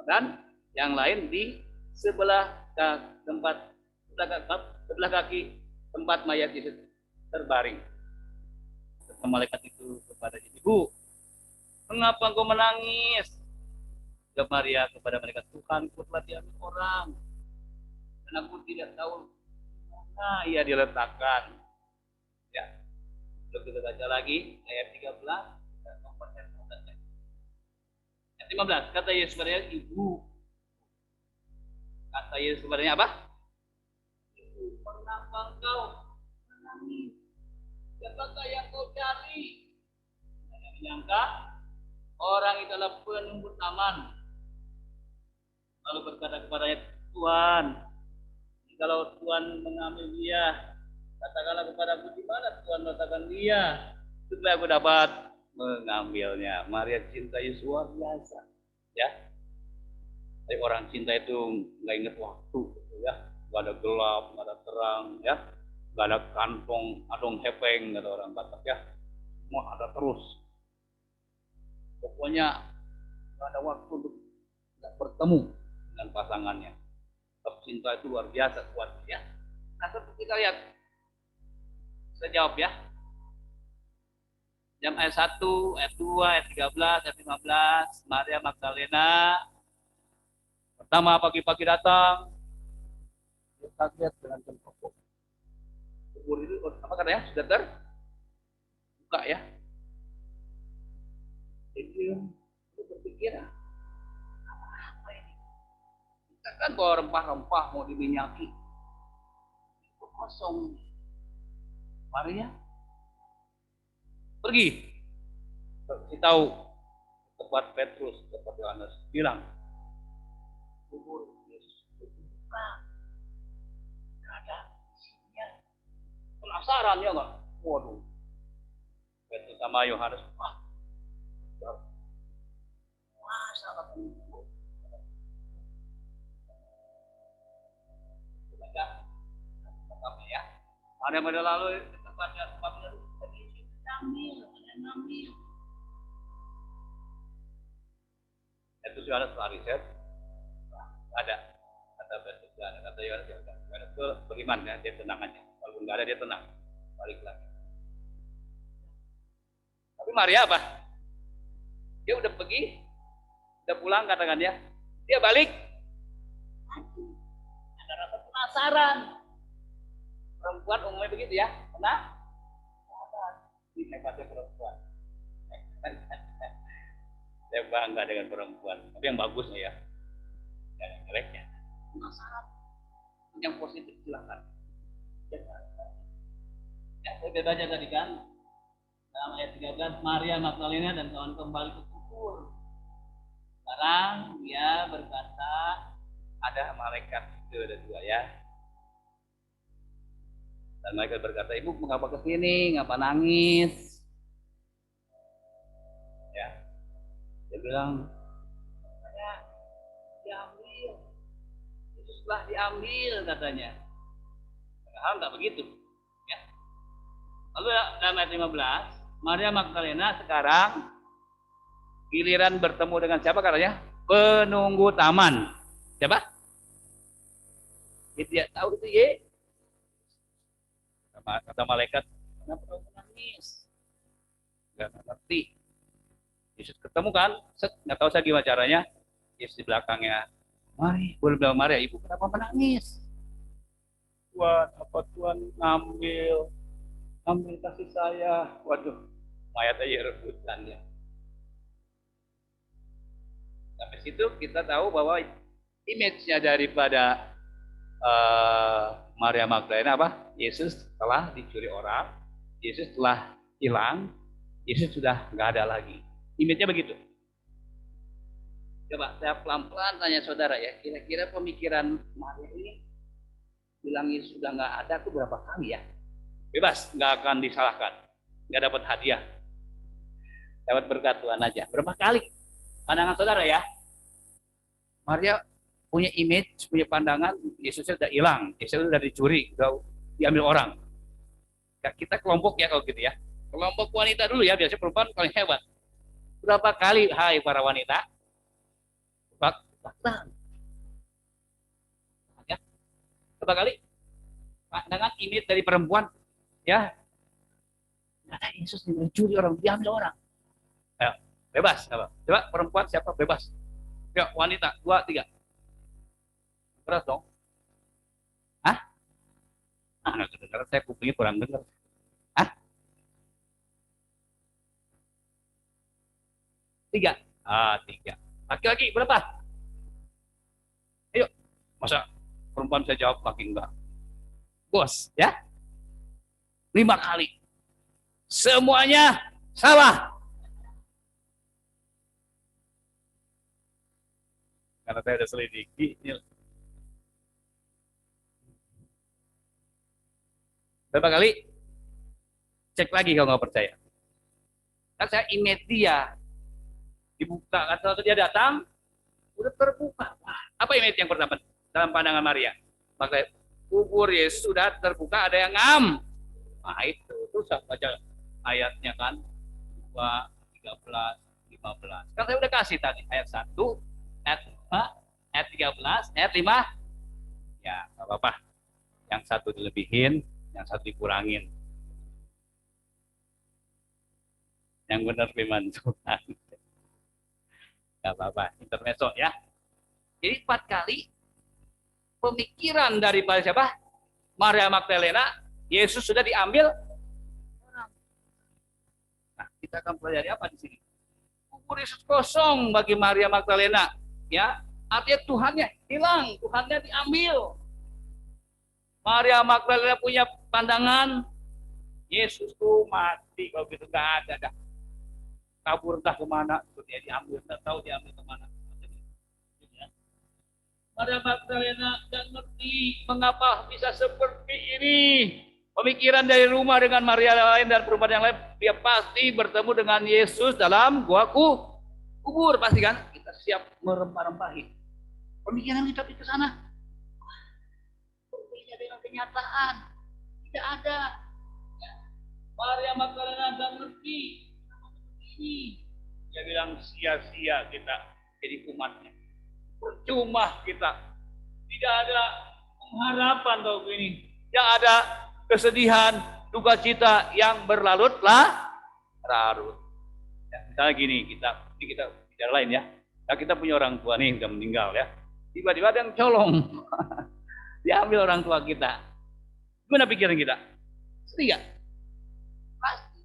dan yang lain di sebelah kaki tempat mayat Yesus terbaring. Malaikat itu kepada Ibu, "Mengapa engkau menangis?" Jawab Maria kepada mereka, "Tuhanku telah diambil orang, dan aku tidak tahu mana ia diletakkan." Ya, lalu kita baca lagi ayat 13 dan ayat 15. Kata Yesus kepadanya, "Ibu." Kata Yesus kepadanya apa? "Ibu, mengapa engkau menangis? Siapakah yang kau cari?" Saya menyangka orang itu adalah penunggu taman. Lalu berkata kepadanya, "Tuhan, kalau Tuhan mengambil dia, katakanlah kepadaku di mana Tuhan meletakkan dia, supaya aku dapat mengambilnya." Maria cinta Yesus luar biasa, ya. Tapi orang cinta itu nggak ingat waktu, ya. Nggak ada gelap, nggak ada terang, ya. Nggak ada kantong, adong hepeng, kata orang Batak, ya. Semua ada terus. Pokoknya nggak ada waktu untuk bertemu dengan pasangannya. Cinta itu luar biasa kuat, ya. Nah, seperti kita lihat Saya jawab ya. Jam ayat 1, ayat 2, ayat 13, ayat 15, Maria Magdalena pertama pagi-pagi datang, dia kaget dengan tempur. Kubur itu apa katanya? Sudah terbuka ya. Jadi dia berpikir, apa ini? Kita kan bawa rempah-rempah mau diminyaki, itu kosong. Maria pergi, kasih tahu tempat Petrus, tempat Yohanes, bilang kubur Yesus terbuka, nggak ada isinya. Penasaran ya nggak? Waduh, Petrus sama Yohanes, sangat kubur. Baca, ya. Ada pada lalu tempatnya ngambil. Itu sudah ada riset. Ada kata Petrus, ada kata Yohanes, ada itu bagaimana dia tenang aja. Walaupun nggak ada dia tenang, balik lagi. Tapi Maria apa? Dia udah pergi, udah pulang katakan ya. Dia balik. Ada rasa penasaran. Perempuan umumnya begitu ya, pernah? Ini hebatnya perempuan. Saya bangga dengan perempuan, tapi yang bagusnya ya, yang jeleknya. Penasaran. Yang positif silakan. Ya, saya baca tadi kan, dalam ayat 13, Maria Magdalena dan kawan kembali ke kubur. Sekarang dia berkata, ada malaikat itu ada dua ya. Dan mereka berkata, ibu mengapa kesini, ngapa nangis? Ya, dia bilang, saya diambil, Yesus telah diambil katanya. Padahal nggak begitu. Ya. Lalu dalam ayat 15, Maria Magdalena sekarang giliran bertemu dengan siapa katanya? Penunggu taman. Siapa? Dia tidak tahu itu ye. Kata malaikat, kenapa kamu menangis? Gak ngerti. Yesus ketemu kan, nggak tahu saya gimana caranya. Yesus di belakangnya, mari, boleh bilang Maria, ibu kenapa menangis? Tuhan, apa Tuhan ngambil kasih saya? Waduh, mayat aja rebutan ya. Sampai situ kita tahu bahwa image-nya daripada Maria Magdalena apa? Yesus telah dicuri orang, Yesus telah hilang, Yesus sudah nggak ada lagi. Image-nya begitu. Coba saya pelan-pelan tanya saudara ya, kira-kira pemikiran Maria ini bilang Yesus sudah nggak ada itu berapa kali ya? Bebas, nggak akan disalahkan, nggak dapat hadiah, dapat berkat Tuhan aja. Berapa kali? Pandangan saudara ya, Maria punya image, punya pandangan, Yesusnya sudah hilang, Yesusnya sudah dicuri, sudah diambil orang. Ya, kita kelompok ya kalau gitu ya. Kelompok wanita dulu ya, biasanya perempuan paling hebat. Berapa kali, hai para wanita? Ya. Berapa kali? Pandangan image dari perempuan, ya. Ada Yesus dicuri orang, diambil orang. Ayo, bebas. Coba perempuan siapa? Bebas. Ya, wanita, 2, 3. Keras dong. Hah? Nggak kedengar, saya kupingnya kurang dengar. Hah? 3. 3. Laki-laki berapa? Ayo. Masa perempuan saya jawab, laki enggak? Bos, ya? 5 kali. Semuanya salah. Karena saya udah selidiki. Berapa kali? Cek lagi kalau nggak percaya. Kan saya image dia dibuka atau dia datang udah terbuka. Apa image yang pertama dalam pandangan Maria? Maka kubur Yesus sudah terbuka, ada yang ngam. Nah itu terus baca ayatnya kan 2, 13, 15. Kan saya udah kasih tadi ayat 1, ayat 2, ayat 13, ayat 5. Ya nggak apa-apa. Yang satu dilebihin, yang satu dikurangin. Yang benar firman Tuhan. Gak apa-apa, intermezzo ya. Jadi 4 kali pemikiran daripada siapa? Maria Magdalena, Yesus sudah diambil orang. Nah, kita akan pelajari apa di sini? Kubur Yesus kosong bagi Maria Magdalena, ya. Artinya Tuhannya hilang, Tuhannya diambil. Maria Magdalena punya pandangan Yesus tuh mati, kalau gitu nggak ada dah. Kabur entah kemana, dia diambil, nggak tahu diambil kemana. Maria Magdalena nggak ngerti mengapa bisa seperti ini. Pemikiran dari rumah dengan Maria lain dan perumahan yang lain, dia pasti bertemu dengan Yesus dalam gua kubur, pasti kan? Kita siap merempah-rempahin. Pemikiran kita ke sana. Berbeda dengan kenyataan. Tidak ada. Maria Magdalena nggak ngerti ini. Dia bilang sia-sia kita jadi umatnya. Percuma kita. Tidak ada pengharapan tahu ini. Tidak ada kesedihan, duka cita yang berlarut-larut. Ya, misalnya gini, kita bicara lain ya. Nah, kita punya orang tua nih udah meninggal ya. Tiba-tiba ada yang colong. Diambil orang tua kita. Gimana pikiran kita? Sedih gak? Pasti.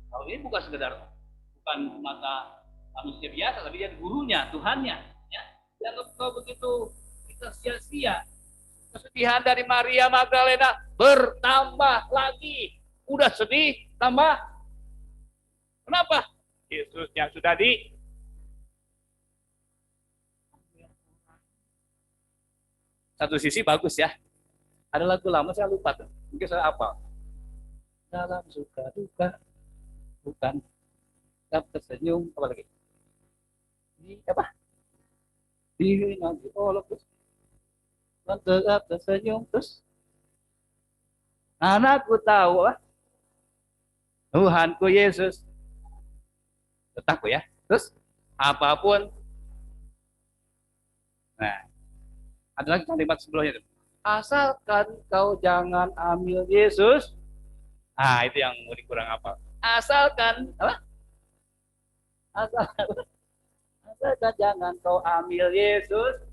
Kalau ini bukan mata manusia biasa, tapi dia gurunya, Tuhannya. Ya. Dianggap kau begitu, kita sia-sia. Kesedihan dari Maria Magdalena bertambah lagi. Udah sedih, tambah. Kenapa? Yesusnya sudah di. Satu sisi bagus ya. Ada lagu lama saya lupa tuh. Mungkin saya apa? Dalam suka duka, bukan tetap tersenyum, apa lagi? Di apa? Di nanti terus tetap tersenyum terus. Anakku tahu apa? Tuhanku Yesus. Tetapku ya. Terus apapun. Nah, ada lagi kalimat sebelumnya itu. Asalkan kau jangan ambil Yesus. Ah, itu yang kurang apa? Asalkan apa? Asalkan jangan kau ambil Yesus.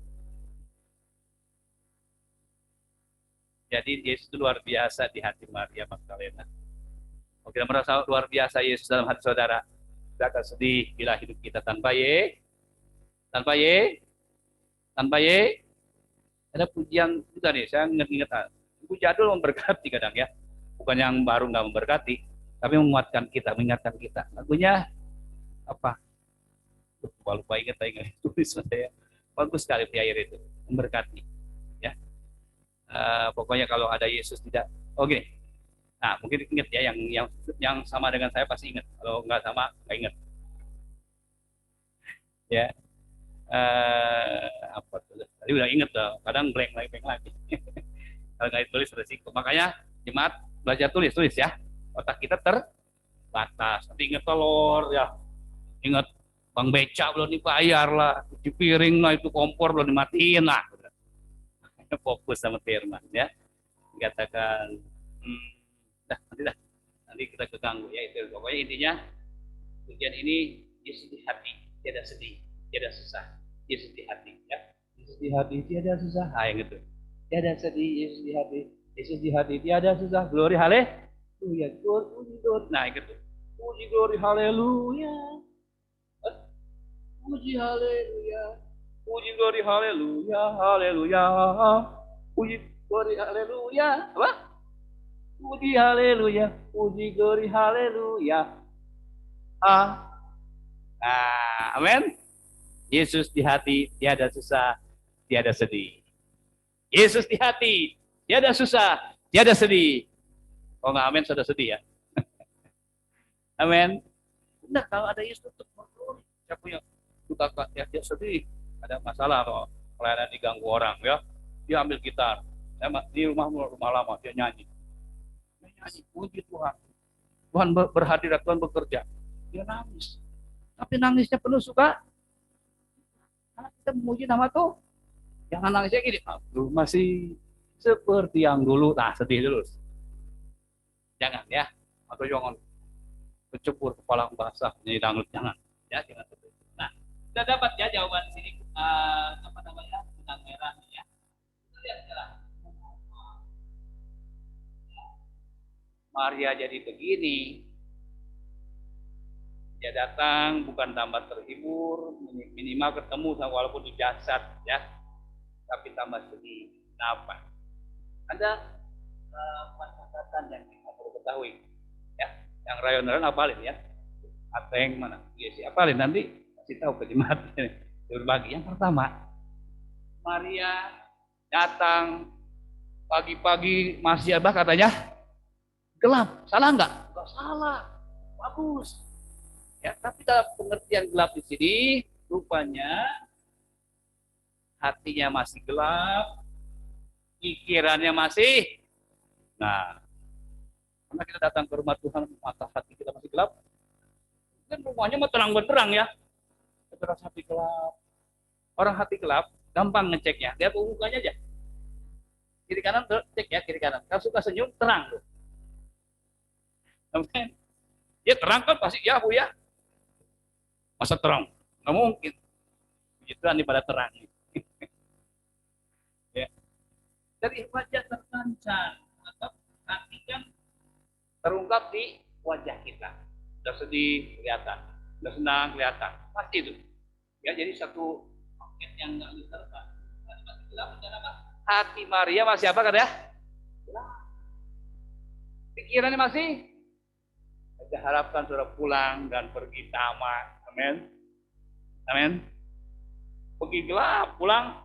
Jadi Yesus itu luar biasa di hati Maria Magdalena. Kalau kita merasa luar biasa Yesus dalam hati saudara, kita akan sedih bila hidup kita tanpa ada pujian juga nih, saya ingat-ingat. Buku jadul memberkati kadang ya, bukan yang baru nggak memberkati, tapi menguatkan kita, mengingatkan kita. Lagunya apa? Lupa ingat tulis saya. Bagus sekali penyair itu, memberkati. Ya, pokoknya kalau ada Yesus tidak. Oh gini. Nah mungkin ingat ya, yang sama dengan saya pasti ingat. Kalau nggak sama nggak ingat. Ya. Apa tuh? Tadi udah inget tuh, kadang blank lagi. Kalau nggak ditulis resiko. Makanya jemaat belajar tulis ya. Otak kita terbatas. Nanti inget telur ya, inget bang beca belum dibayar lah, cuci piring lah, itu kompor belum dimatiin lah. Fokus sama firman ya. Dikatakan, nanti kita keganggu ya itu. Pokoknya intinya ujian ini Yesus di hati, tiada sedih, tiada susah. Yesus di hati ya. Yesus di hati tiada susah. Ah yang itu. Tiada sedih, Yesus di hati. Yesus di hati tiada susah. Glory haleluya. Puji. Nah gitu. Puji glory haleluya. Puji haleluya. Puji glory haleluya. Haleluya. Puji glory haleluya. Apa? Puji haleluya. Puji glory haleluya. Amin. Yesus di hati, tiada susah, tiada sedih. Yesus di hati, tiada susah, tiada sedih. Oh nggak amin, sudah sedih ya. Amin. Nah kalau ada Yesus tetap berglory. Saya punya duka ya, dia sedih. Ada masalah kalau pelayanan diganggu orang ya. Dia ambil gitar. Di rumah lama dia nyanyi. Dia nyanyi, puji Tuhan. Tuhan berhadirat, Tuhan bekerja. Dia nangis. Tapi nangisnya penuh suka. Karena kita memuji nama Tuhan. Jangan nangisnya gini, aku masih seperti yang dulu. Nah, sedih dulu. Jangan ya. Atau jangan Bercukur kepala basah, nyanyi dangdut, jangan. Ya, jangan seperti itu. Nah, kita dapat ya jawaban di sini apa namanya? Benang merah ya. Kita lihat sekarang. Maria jadi begini. Dia datang bukan tambah terhibur, minimal ketemu walaupun di jasad ya, tapi tambah sedih. Kenapa? Ada catatan yang kita perlu ketahui ya. Yang rayoneran apalin ya. Ateng mana? Iya sih apalin nanti kasih tahu ke jemaat berbagi. Yang pertama, Maria datang pagi-pagi masih apa katanya? Gelap. Salah nggak? Nggak salah. Bagus. Ya, tapi dalam pengertian gelap di sini rupanya hatinya masih gelap, pikirannya masih. Nah, karena kita datang ke rumah Tuhan, mata hati kita masih gelap. Kan rumahnya mah terang benderang ya. Terus hati gelap. Orang hati gelap gampang ngeceknya. Lihat mukanya aja. Kiri kanan cek ya, kiri kanan. Kalau suka senyum terang tuh. Dia terang kan pasti ya Bu ya. Masa terang? Nggak mungkin. Itu pada terang. Ya. Dari wajah terpancar, atau hati kan terungkap di wajah kita. Sudah sedih kelihatan, sudah senang kelihatan. Pasti itu. Ya, jadi satu paket yang nggak diterka. Hati Maria masih apa kan ya? Pikirannya masih. Saya harapkan saudara pulang dan pergi tamat. Amin. Amin. Pergi gelap, pulang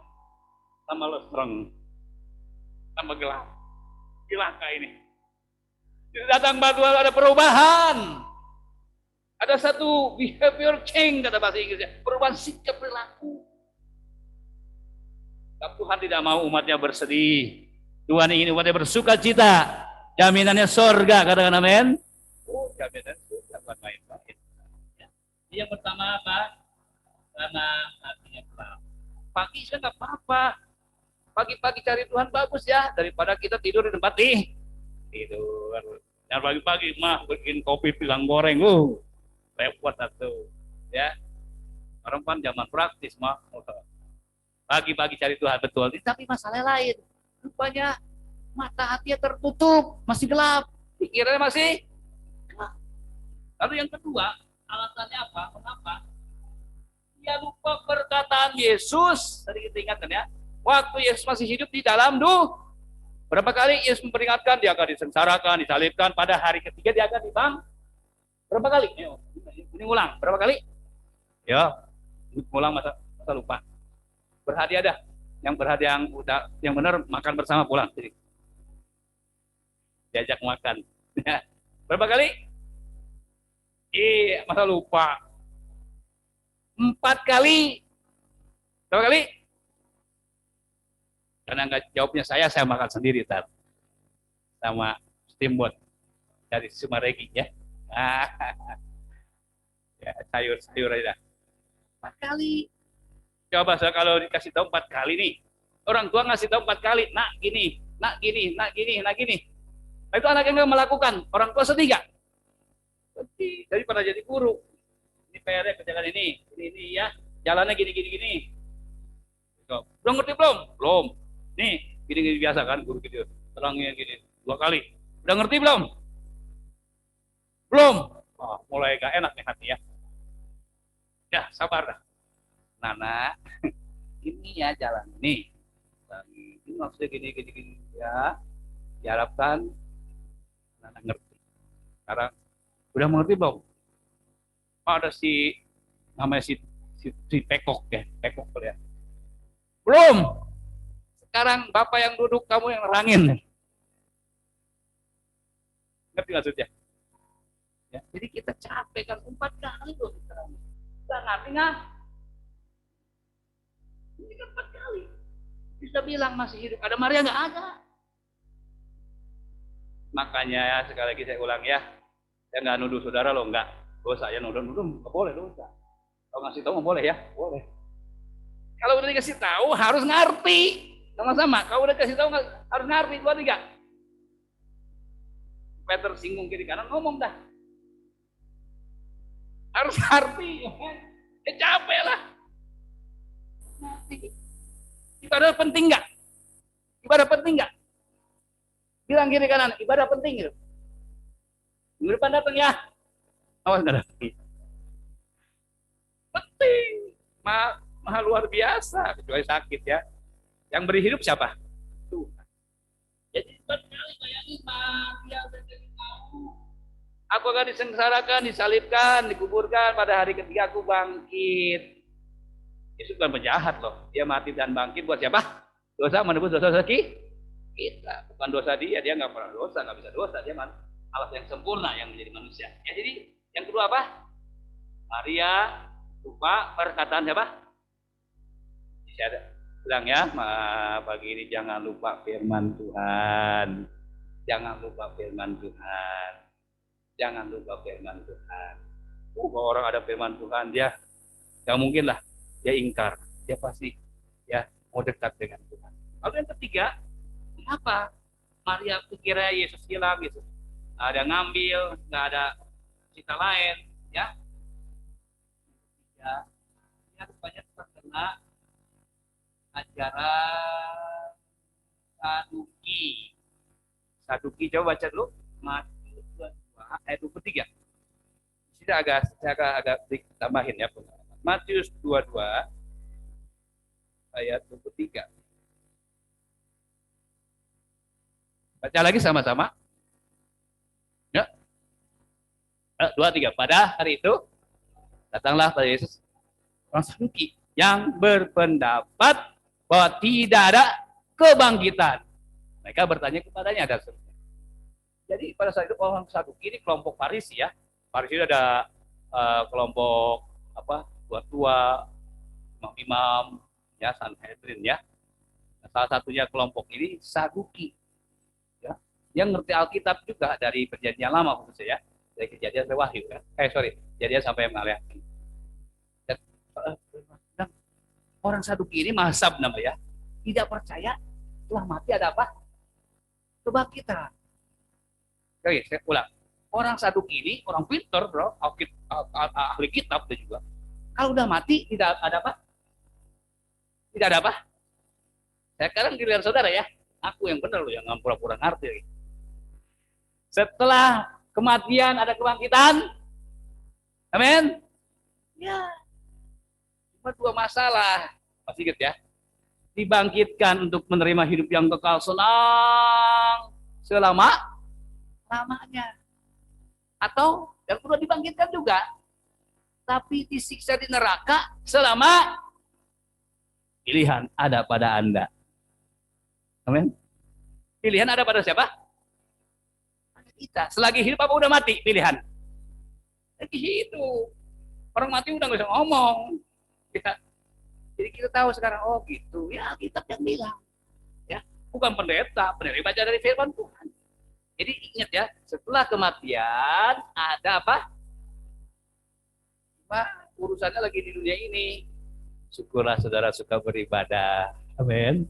tambah lestreng. Tambah gelap. Cilaka ini. Datang batu ada perubahan. Ada satu behavior change kata bahasa Inggrisnya. Perubahan sikap perilaku. Tuhan tidak mau umatnya bersedih. Tuhan ingin umatnya bersuka cita. Jaminannya surga, katakan amin. Oh, jaminan surga bukan main-main. Yang pertama apa? Karena hatinya gelap. Pagi saya nggak apa-apa. Pagi-pagi cari Tuhan bagus ya, daripada kita tidur di tempat tidur. Dan pagi-pagi mah bikin kopi pilang goreng, repot satu. Ya, orang kan zaman praktis mah. Pagi-pagi cari Tuhan betul. Tapi masalah lain. Rupanya mata hatinya tertutup, masih gelap. Pikirannya masih gelap. Lalu yang kedua, alasannya apa? Kenapa? Dia lupa perkataan Yesus. Tadi kita ingatkan ya. Waktu Yesus masih hidup di dalam berapa kali Yesus memperingatkan dia akan disengsarakan, disalibkan. Pada hari ketiga dia akan dibang. Berapa kali? Ini ulang. Berapa kali? Ya, ulang masa lupa. Berhadiah dah. Yang berhadiah yang benar makan bersama pulang. Jadi diajak makan. Berapa kali? Masa lupa. 4 kali. Berapa kali? Karena nggak jawabnya saya makan sendiri tar. Sama steamboat dari Sumaregi ya. Ya sayur aja. 4 kali. Coba saya kalau dikasih tahu 4 kali nih. Orang tua ngasih tahu 4 kali. Nak gini, nak gini, nak gini, nak gini. Nah, itu anak yang nggak melakukan. Orang tua sedih nggak? Sedih. Daripada jadi guru. Ini PR-nya kerjakan ini ya. Jalannya gini. Udah ngerti belum? Belum. Nih, gini biasa kan guru gitu. Terangnya gini 2 kali. Udah ngerti belum? Belum. Oh, mulai gak enak nih hati ya. Ya, sabar dah. Nana, ini ya jalan nih. Ini maksudnya gini ya. Diharapkan Nana ngerti. Sekarang udah mengerti belum? Ada namanya si Pekok ya, Pekok ya. Belum. Sekarang Bapak yang duduk, kamu yang nerangin. Ngerti maksudnya? Ya, jadi kita capek kan 4 kali loh kita nerangin. Kita ngerti nggak? Ini kan 4 kali. Bisa bilang masih hidup. Ada Maria nggak ada. Makanya sekali lagi saya ulang ya. Saya nggak nuduh saudara loh, nggak. Dosa ya nuduh, nggak boleh dosa. Kalau ngasih tahu boleh ya, boleh. Kalau udah dikasih tahu harus ngerti, sama-sama. Kalau udah kasih tahu harus ngerti, 2, 3. Supaya tersinggung kiri kanan ngomong dah. Harus ngerti. Ya capek lah. Ibadah penting nggak? Ibadah penting nggak? Bilang kiri kanan, ibadah penting gitu. Minggu depan datang ya. Awas nggak datang. Penting. Maha luar biasa. Kecuali sakit ya. Yang beri hidup siapa? Tuhan. Jadi sekali bayangin dia menjadi tahu. Aku akan disengsarakan, disalibkan, dikuburkan. Pada hari ketiga aku bangkit. Itu bukan penjahat loh. Dia mati dan bangkit buat siapa? Dosa menebus dosa-dosa kita. Bukan dosa dia nggak pernah dosa, nggak bisa dosa. Dia Allah yang sempurna yang menjadi manusia. Ya, jadi yang kedua apa? Maria lupa perkataan siapa? Bisa bilang ya, pagi ini jangan lupa firman Tuhan. Jangan lupa firman Tuhan. Jangan lupa firman Tuhan. Kalau orang ada firman Tuhan, dia nggak mungkin lah. Dia ingkar, dia pasti ya mau dekat dengan Tuhan. Lalu yang ketiga, kenapa Maria kira Yesus hilang gitu? Nggak ada ngambil, nggak ada cerita lain, ya. Ya, dia rupanya terkena ajaran Saduki. Saduki, coba baca dulu. Matius 22 ayat 23. Di sini agak ditambahin ya. Matius 22 ayat 23. Baca lagi sama-sama. Ya. 2, 3. Pada hari itu datanglah pada Yesus orang Saduki yang berpendapat bahwa tidak ada kebangkitan. Mereka bertanya kepadanya dan seterusnya. Jadi pada saat itu orang Saduki ini kelompok Farisi ya. Farisi ada kelompok apa? Tua-tua, imam-imam, ya Sanhedrin ya. Nah, salah satunya kelompok ini Saduki, ya, yang ngerti Alkitab juga dari Perjanjian Lama khususnya ya, dari Kejadian sampai Wahyu ya. Kejadian sampai Maleakhi. Dan orang Saduki ini mazhab namanya, tidak percaya setelah mati ada apa? Kebangkitan. Oke, saya ulang. Orang Saduki ini orang pintar, bro, ahli kitab dia juga. Kalau udah mati tidak ada apa? Tidak ada apa? Saya sekarang giliran saudara ya. Aku yang benar loh yang pura-pura ngerti. Setelah kematian ada kebangkitan. Amin. Ya. Cuma dua masalah. Masih ingat ya? Dibangkitkan untuk menerima hidup yang kekal senang lamanya. Atau yang perlu dibangkitkan juga, tapi disiksa di neraka selama pilihan ada pada Anda. Amin. Pilihan ada pada siapa? Pada kita. Selagi hidup apa udah mati pilihan? Lagi hidup. Orang mati udah nggak bisa ngomong. Ya. Jadi kita tahu sekarang, oh gitu. Ya kitab yang bilang. Ya, bukan pendeta baca dari firman Tuhan. Jadi ingat ya, setelah kematian ada apa? Urusannya lagi di dunia ini. Syukurlah saudara suka beribadah. Amin.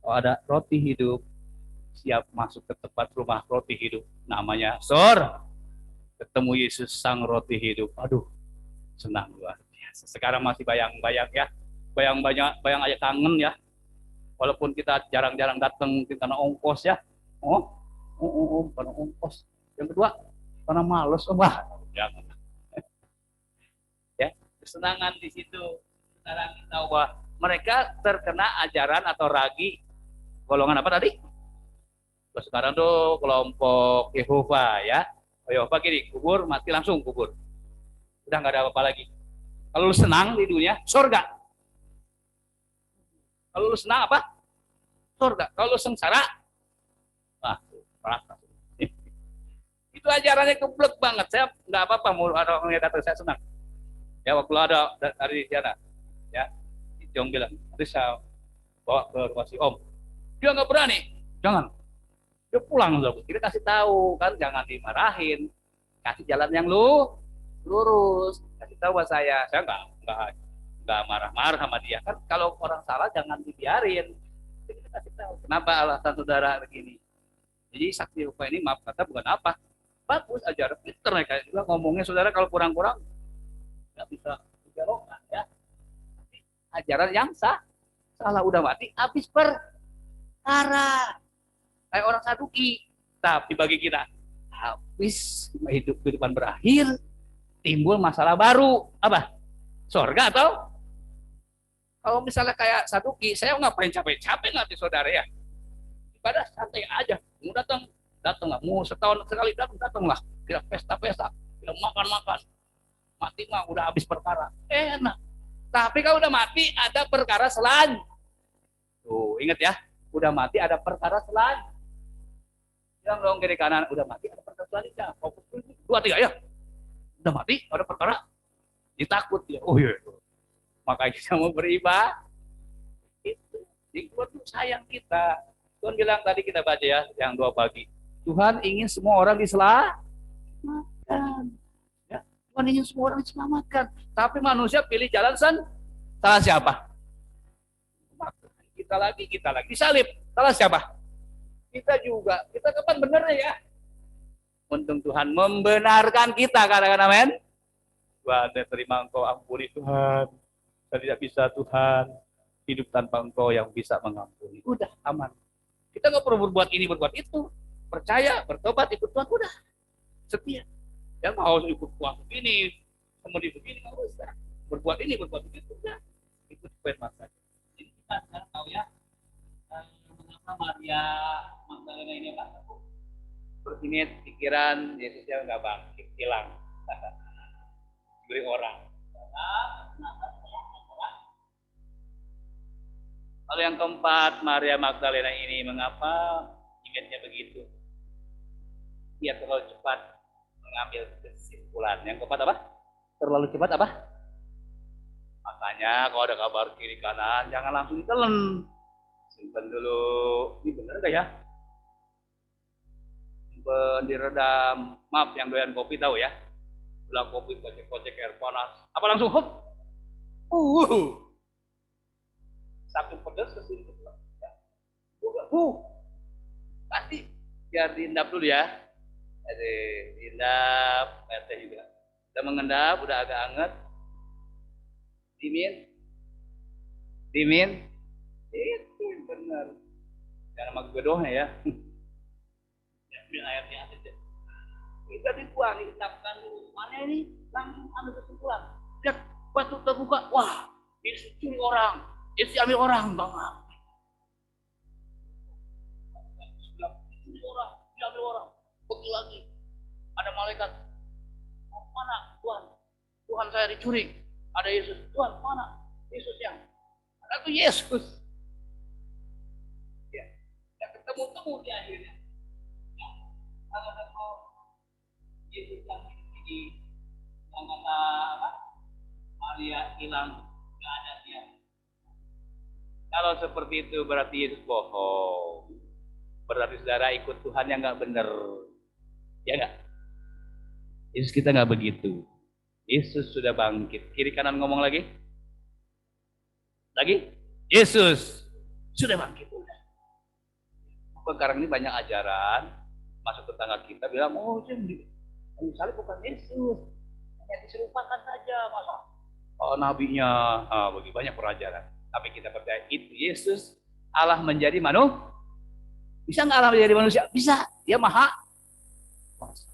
Oh, ada roti hidup. Siap masuk ke tempat rumah roti hidup. Namanya Sor. Ketemu Yesus sang roti hidup. Aduh, senang luar biasa. Sekarang masih bayang-bayang ya. Bayang aja kangen ya. Walaupun kita jarang-jarang datang karena ongkos ya. Karena ongkos. Yang kedua, karena males. Jangan. Ya, kesenangan di situ. Sekarang kita tahu bahwa mereka terkena ajaran atau ragi golongan apa tadi? Sekarang tuh kelompok Yehova ya. Yehova gini, kubur mati langsung kubur. Udah nggak ada apa-apa lagi. Kalau lu senang di dunia, surga. Kalau lu senang apa? Surga. Kalau lu sengsara, rasa. Itu ajarannya keblek banget. Saya nggak apa-apa mau ada orang yang datang, saya senang. Ya waktu ada dari sana, ya, Jong bilang, nanti saya bawa ke rumah si Om. Dia nggak berani, jangan. Dia pulang loh. Kita kasih tahu kan, jangan dimarahin, kasih jalan yang lurus. Kasih tahu buat saya nggak marah-marah sama dia kan. Kalau orang salah jangan dibiarin. Jadi kita kasih tahu. Kenapa alasan saudara begini? Jadi saksi Yehova ini maaf kata bukan apa, bagus ajar pinter mereka juga ngomongnya saudara kalau kurang-kurang nggak bisa dibelokkan ya. Ajaran yang salah, udah mati habis perkara. Kayak orang Saduki. Tapi bagi kita habis kehidupan berakhir, timbul masalah baru. Apa? Surga atau? Kalau misalnya kayak Saduki, saya ngapain capek-capek nanti saudara ya. Ibadah santai aja. Mau datang lah. Mau setahun sekali datang lah. Tidak pesta-pesta, tidak makan-makan. Mati mah udah habis perkara. Enak. Tapi kalau udah mati ada perkara selanjutnya. Tuh, ingat ya. Udah mati ada perkara selanjutnya. Yang dong kiri kanan, udah mati ada perkara selanjutnya. 2, 3 ya. Udah mati ada perkara. Ditakut ya. Oh iya. Makanya kita mau beribadah. Itu. Jadi Tuhan tuh sayang kita. Tuhan bilang tadi kita baca ya, yang 2 pagi. Tuhan ingin semua orang diselamatkan. Ya, Tuhan ingin semua orang diselamatkan. Tapi manusia pilih jalan salah siapa? Kita lagi disalib. Salah siapa? Kita juga. Kita kapan benernya ya? Untung Tuhan membenarkan kita, katakan amin. Tuhan, saya terima Engkau, ampuni Tuhan. Saya tidak bisa Tuhan hidup tanpa Engkau yang bisa mengampuni. Udah aman. Kita nggak perlu berbuat ini, berbuat itu. Percaya, bertobat, ikut Tuhan, udah. Setia. Yang mau ikut Tuhan begini, kemudian begini, nggak usah. Berbuat ini, berbuat itu, udah. Ikut firman saja. Jadi kita sekarang tahu ya, mengapa Maria Magdalena ini Pak? Berpinit pikiran Yesus yang nggak bangkit, hilang. Diberi orang. Lalu yang keempat, Maria Magdalena ini mengapa ingatnya begitu? Dia terlalu cepat mengambil kesimpulan. Yang keempat apa? Terlalu cepat apa? Makanya kalau ada kabar kiri kanan, jangan langsung ditelan. Simpen dulu. Ini benar gak ya? Simpen diredam. Maaf yang doyan kopi tahu ya. Belah kopi kocek-kocek air panas. Apa langsung hop? Satu pedas ke sini. Pasti biar diendap dulu ya. Jadi diendap, RT juga. Udah mengendap, udah agak anget. Dimin. Itu benar. Jangan sama gedohnya ya. Ambil airnya aja. Kita dibuang, diendapkan dulu. Mana ini? Langsung ambil kesimpulan. Lihat batu terbuka. Wah, ini dicuri orang. Ini diambil orang, Bang. Diambil orang. Betul lagi. Ada malaikat. Mana Tuhan? Tuhan saya dicuri. Ada Yesus. Tuhan mana? Yesus yang. Ada tuh Yesus. Ya. Ya ketemu di akhirnya. Ya. Kalau Yesus yang ini yang kata apa? Maria hilang, nggak ada dia. Kalau seperti itu berarti Yesus bohong. Berarti saudara ikut Tuhan yang nggak benar. Ya nggak? Yesus kita nggak begitu. Yesus sudah bangkit. Kiri kanan ngomong lagi. Lagi? Yesus sudah bangkit. Sekarang ini banyak ajaran masuk ke tetangga kita bilang, oh yang salib bukan Yesus, hanya diserupakan saja, masa nabinya, bagi banyak pelajaran. Tapi kita percaya itu Yesus, Allah menjadi manusia. Bisa nggak Allah menjadi manusia? Bisa, dia maha.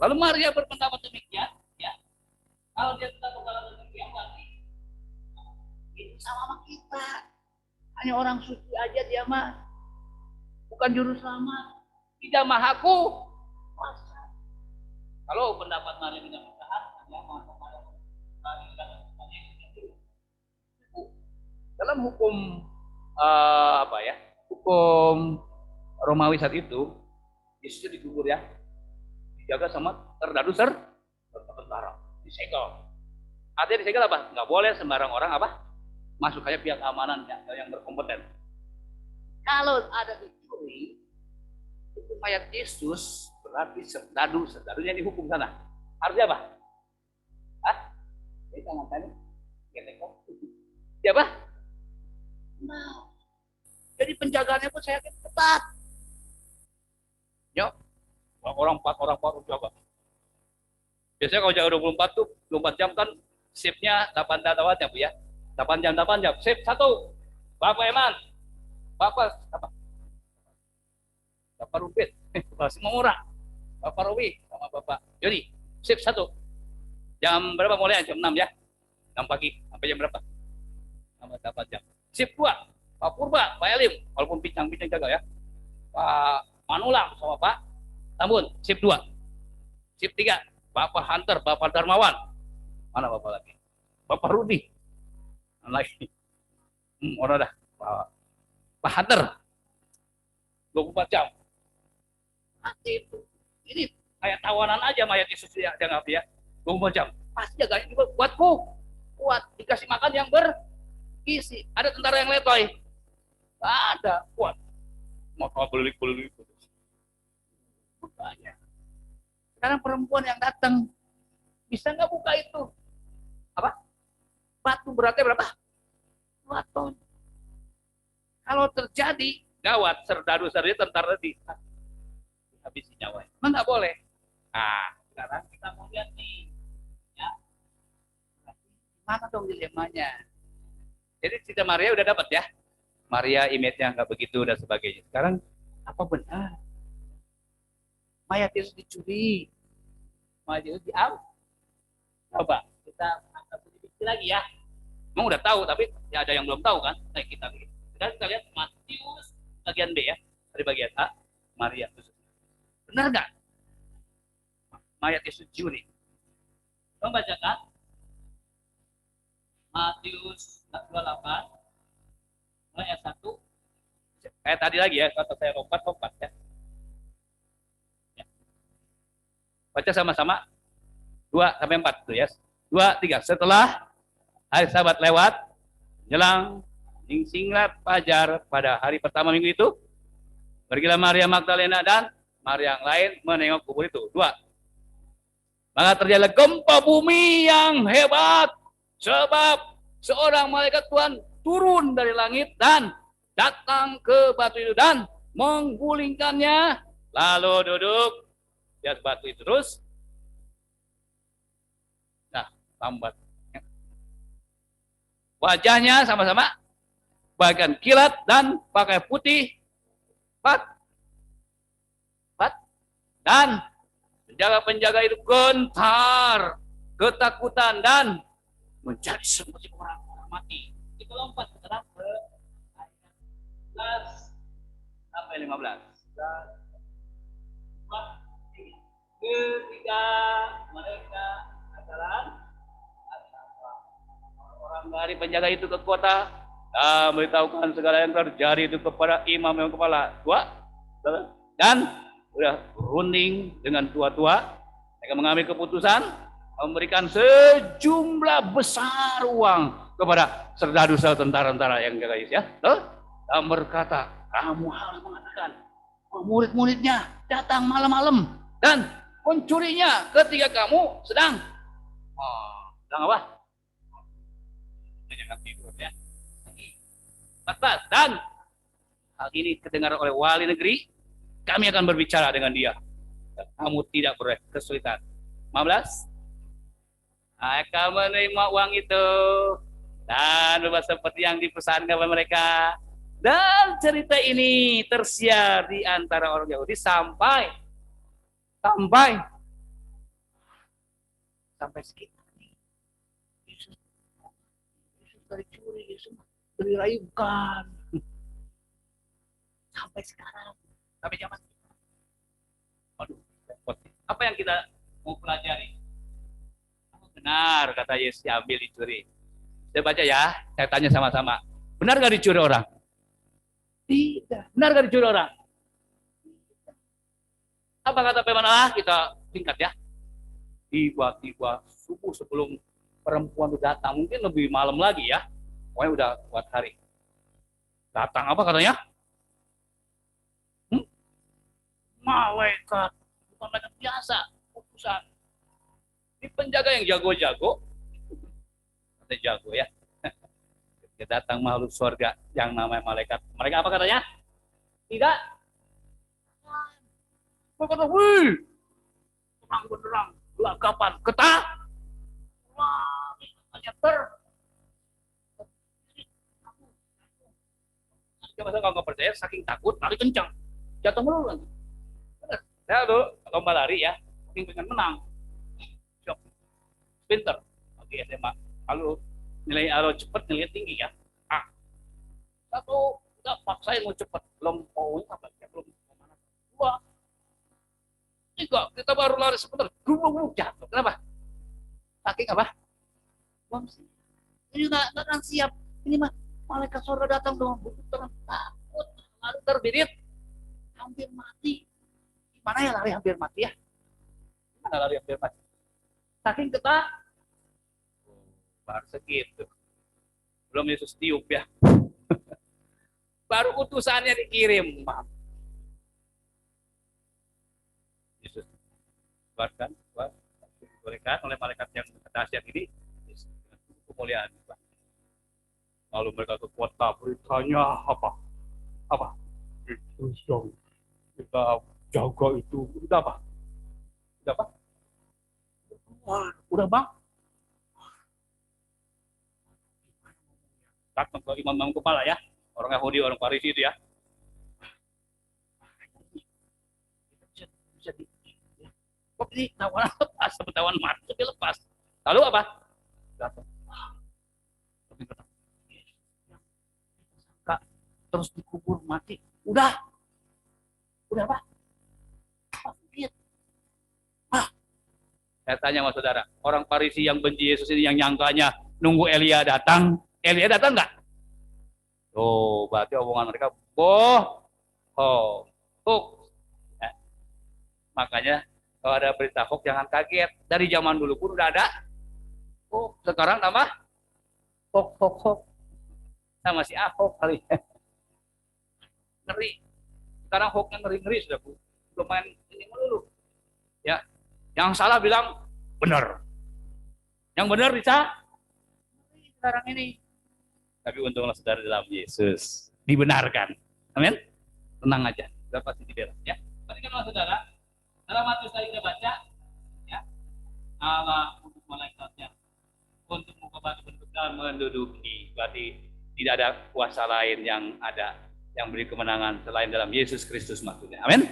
Lalu Maria berpendapat demikian, ya. Kalau dia tetap berpendapat demikian, berarti itu sama kita. Hanya orang suci aja dia mah, bukan juru selamat. Tidak mahaku. Kalau pendapat Maria tidak bertahan, dia maha dalam hukum hukum Romawi saat itu, Yesus dikubur ya, dijaga sama tentara, disegel. Artinya disegel apa? Nggak boleh sembarang orang masuk kayak pihak keamanan yang berkompeten. Kalau ada dicuri, itu mayat Yesus berarti serdadunya dihukum sana. Artinya apa? Ini tangan tadi, siapa? Nah, jadi penjagaannya pun saya yakin ketat. Ya, orang 4 jaga. Biasanya kalau jaga 24 jam kan Shiftnya 8 jam Bu ya. 8 jam. Shift 1. Bapak Eman. Bapak apa? Bapak Rubit. Masih murah. Bapak Robi sama Bapak Joni. Shift 1. Jam berapa mulai? Jam 6 ya. 6 pagi sampai jam berapa? Sampai 8 jam. Shift 2. Pak Purba, Pak Elim, walaupun bincang-bincang jaga ya. Pak Manulang sama Pak Tambun. Shift 2. Shift 3. Bapak Hunter, Bapak Darmawan. Mana Bapak lagi? Bapak Rudi. Lagi. Orang dah. Pak Hunter. 24 jam. Mati itu. Ini kayak tawanan aja mayat Yesus ya, jangan ya. 24 jam. Pasti jaganya juga kuat. Dikasih makan yang bergizi. Ada tentara yang letoy. Ada, kuat. Mau belilik. Bukanya. Sekarang perempuan yang datang bisa nggak buka itu? Apa? Batu beratnya berapa? 2 ton. Kalau terjadi gawat, serdadu-serdadu tentara dihabisi nyawanya. Memang nggak boleh. Nah, sekarang kita mau lihat nih, ya. Mana dong dilemanya? Jadi cerita Maria udah dapat ya. Maria image-nya nggak begitu dan sebagainya. Sekarang apa benar? Mayat Yesus dicuri. Mayat Yesus diambil. Coba kita sedikit lagi ya. Memang udah tahu tapi ya ada yang belum tahu kan? Nah, kita lihat Matius bagian B ya. Dari bagian A, Maria Yesus. Benar nggak? Mayat Yesus dicuri. Kamu bacakan Matius 28 ayat 1. Kayak tadi lagi ya, kata saya lompat ya. Baca sama-sama 2-4 tuh ya. 2-3. Setelah hari Sabat lewat, jelang singlat fajar pada hari pertama minggu itu, pergilah Maria Magdalena dan Maria yang lain menengok kubur itu. 2. Maka terjadilah gempa bumi yang hebat, sebab seorang malaikat Tuhan turun dari langit dan datang ke batu itu dan menggulingkannya, lalu duduk di atas batu itu. Terus nah, lambat wajahnya sama-sama bagian kilat dan pakai putih dan penjaga-penjaga itu gentar, ketakutan dan mencari seperti orang mati. Kita lompat sekarang ke ayat 11 sampai 15. Ketika mereka jalan, orang dari penjaga itu ke kota dan memberitahukan segala yang terjadi itu kepada imam yang kepala. 2. Dan udah runding dengan tua-tua, mereka mengambil keputusan memberikan sejumlah besar uang kepada serdadu tentara-tentara yang jaga Yesus ya. Dan berkata, kamu harus mengatakan murid-muridnya datang malam-malam dan mencurinya ketika kamu sedang apa? Jangan tidur ya. 14. Dan hal ini kedengaran oleh wali negeri, kami akan berbicara dengan dia. Dan kamu tidak boleh kesulitan. 15. Akan menerima uang itu dan berbuat seperti yang dipesankan kepada mereka. Dan cerita ini tersiar di antara orang Yahudi sampai sekitar ini. Yesus dari curi, Yesus dari rayu bukan. Sampai sekarang, sampai zaman kita. Waduh, apa yang kita mau pelajari? Benar kata Yesus diambil dicuri. Saya baca ya, saya tanya sama-sama. Benar gak dicuri orang? Tidak. Benar gak dicuri orang? Tidak. Apa kata firman Allah? Kita singkat ya. Tiba-tiba subuh sebelum perempuan itu datang, mungkin lebih malam lagi ya. Pokoknya udah kuat hari. Datang apa katanya? Malaikat. Bukan malaikat biasa. Utusan. Ini penjaga yang jago-jago. Ada jago ya. Dia datang makhluk surga yang namanya malaikat. Mereka apa katanya? Tidak. Berkata, wih, terang benderang, gelagapan, wah, meter. Masa kalau nggak percaya, saking takut, lari kencang. Jatuh melulu nanti. Saya dulu lomba lari ya, saking pengen menang. Siap. Pinter. Oke, SMA. Lalu nilai cepat, nilai tinggi ya. Satu, nggak paksain mau cepat. Belum mau apa, belum mana. Dua, tiga, kita baru lari sebentar. Jatuh. Kenapa? Saking apa? Ini nggak siap. Ini mah malaikat surga datang dengan buku takut, lalu terbirit, hampir mati. Gimana ya lari hampir mati ya? Gimana lari hampir mati? Saking ketat, baru segitu. Belum Yesus tiup ya. Baru utusannya dikirim. Yesus diberikan oleh malaikat yang dahsyat ini kemuliaan. Lalu mereka ke kota, beritanya apa? Itu yang kita jaga itu. Udah apa? Wah, udah bang. Datang ke imam kepala ya. Orang Yahudi, orang Farisi itu ya. Bisa kok ini tawan lepas, tawan mati lepas. Lalu apa? Datang. Terus dikubur mati. Udah apa? Saya tanya sama saudara, orang Farisi yang benci Yesus ini yang nyangkanya nunggu Elia datang nggak? Oh, berarti omongan mereka hoax. Ya. Makanya kalau ada berita hoax jangan kaget. Dari zaman dulu pun udah ada. Oh, sekarang nama hoax. Sama si Ahok kali. Ngeri. Sekarang hoaxnya ngeri-ngeri sudah, Bu. Belum main ini melulu. Ya. Yang salah bilang benar. Yang benar bisa sekarang ini. Tapi untunglah saudara dalam Yesus dibenarkan. Amin. Tenang aja. Sudah pasti dibela ya. Perhatikanlah saudara. Dalam Matius tadi kita baca ya. Allah untuk malaikatnya untuk muka batu bentuk dan menduduki. Berarti tidak ada kuasa lain yang ada yang beri kemenangan selain dalam Yesus Kristus maksudnya. Amin.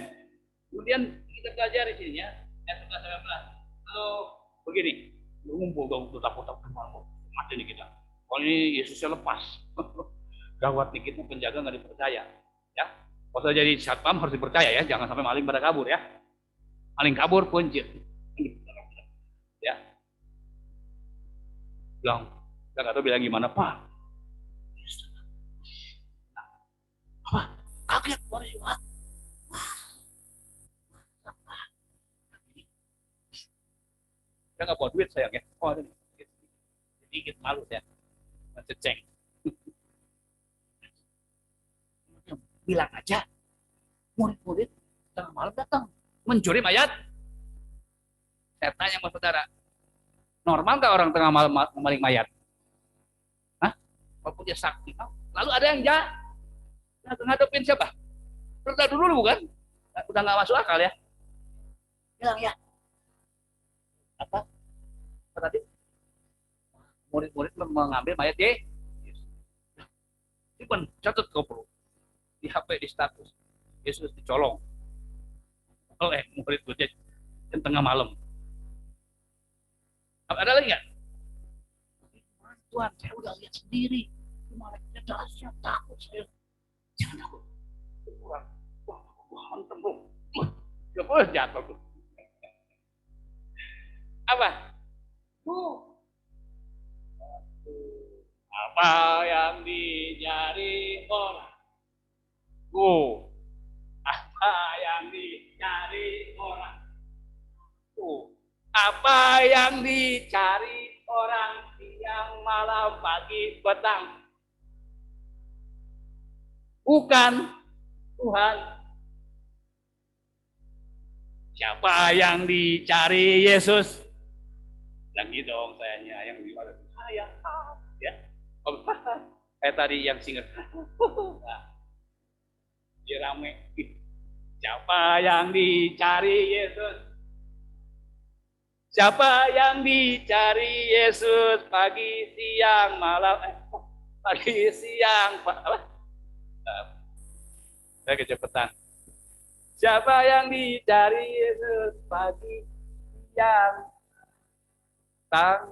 Kemudian kita pelajari sini ya. Ayat 11 sampai 11. Lalu begini, ngumpul dong takut mati nih kita. Kalau ini Yesusnya lepas. Gawat nih kita penjaga nggak dipercaya. Ya. Kalau jadi satpam harus dipercaya ya, jangan sampai maling pada kabur ya. Maling kabur punjir. Ya. Bilang, nggak tahu bilang gimana Pak. Apa? Kaget polisi. Saya nggak bawa duit sayang ya. Oh ini sedikit malu ya. Ceceng. Bilang aja murid-murid tengah malam datang mencuri mayat. Saya tanya sama saudara, normal nggak orang tengah malam memaling mayat? Hah? Walaupun dia sakti. Lalu ada yang jahat. Ngadepin siapa? Berita dulu bukan? Udah nggak masuk akal ya. Bilang ya. Apa tadi? Murid-murid mengambil mayat Yesus. Simpen, catat kau perlu. Di HP, di status. Yesus dicolong. Oleh murid-muridnya yang tengah malam. Ada lagi nggak? Tuhan, saya udah lihat sendiri. Malaikatnya dahsyat, takut saya. Jangan takut. Kurang. Wah, hantem bro. Gak boleh jatuh tuh. Apa? Apa yang dicari orang? Apa yang dicari orang? Apa yang dicari orang siang malam pagi petang? Bukan Tuhan. Siapa yang dicari Yesus? Lagi dong sayanya yang di mana? Saya ya. Kayak tadi yang singet. Dia rame. Siapa yang dicari Yesus? Siapa yang dicari Yesus pagi, siang, malam? Pagi, siang, apa? Saya kecepatan. Siapa yang dicari Yesus pagi, siang,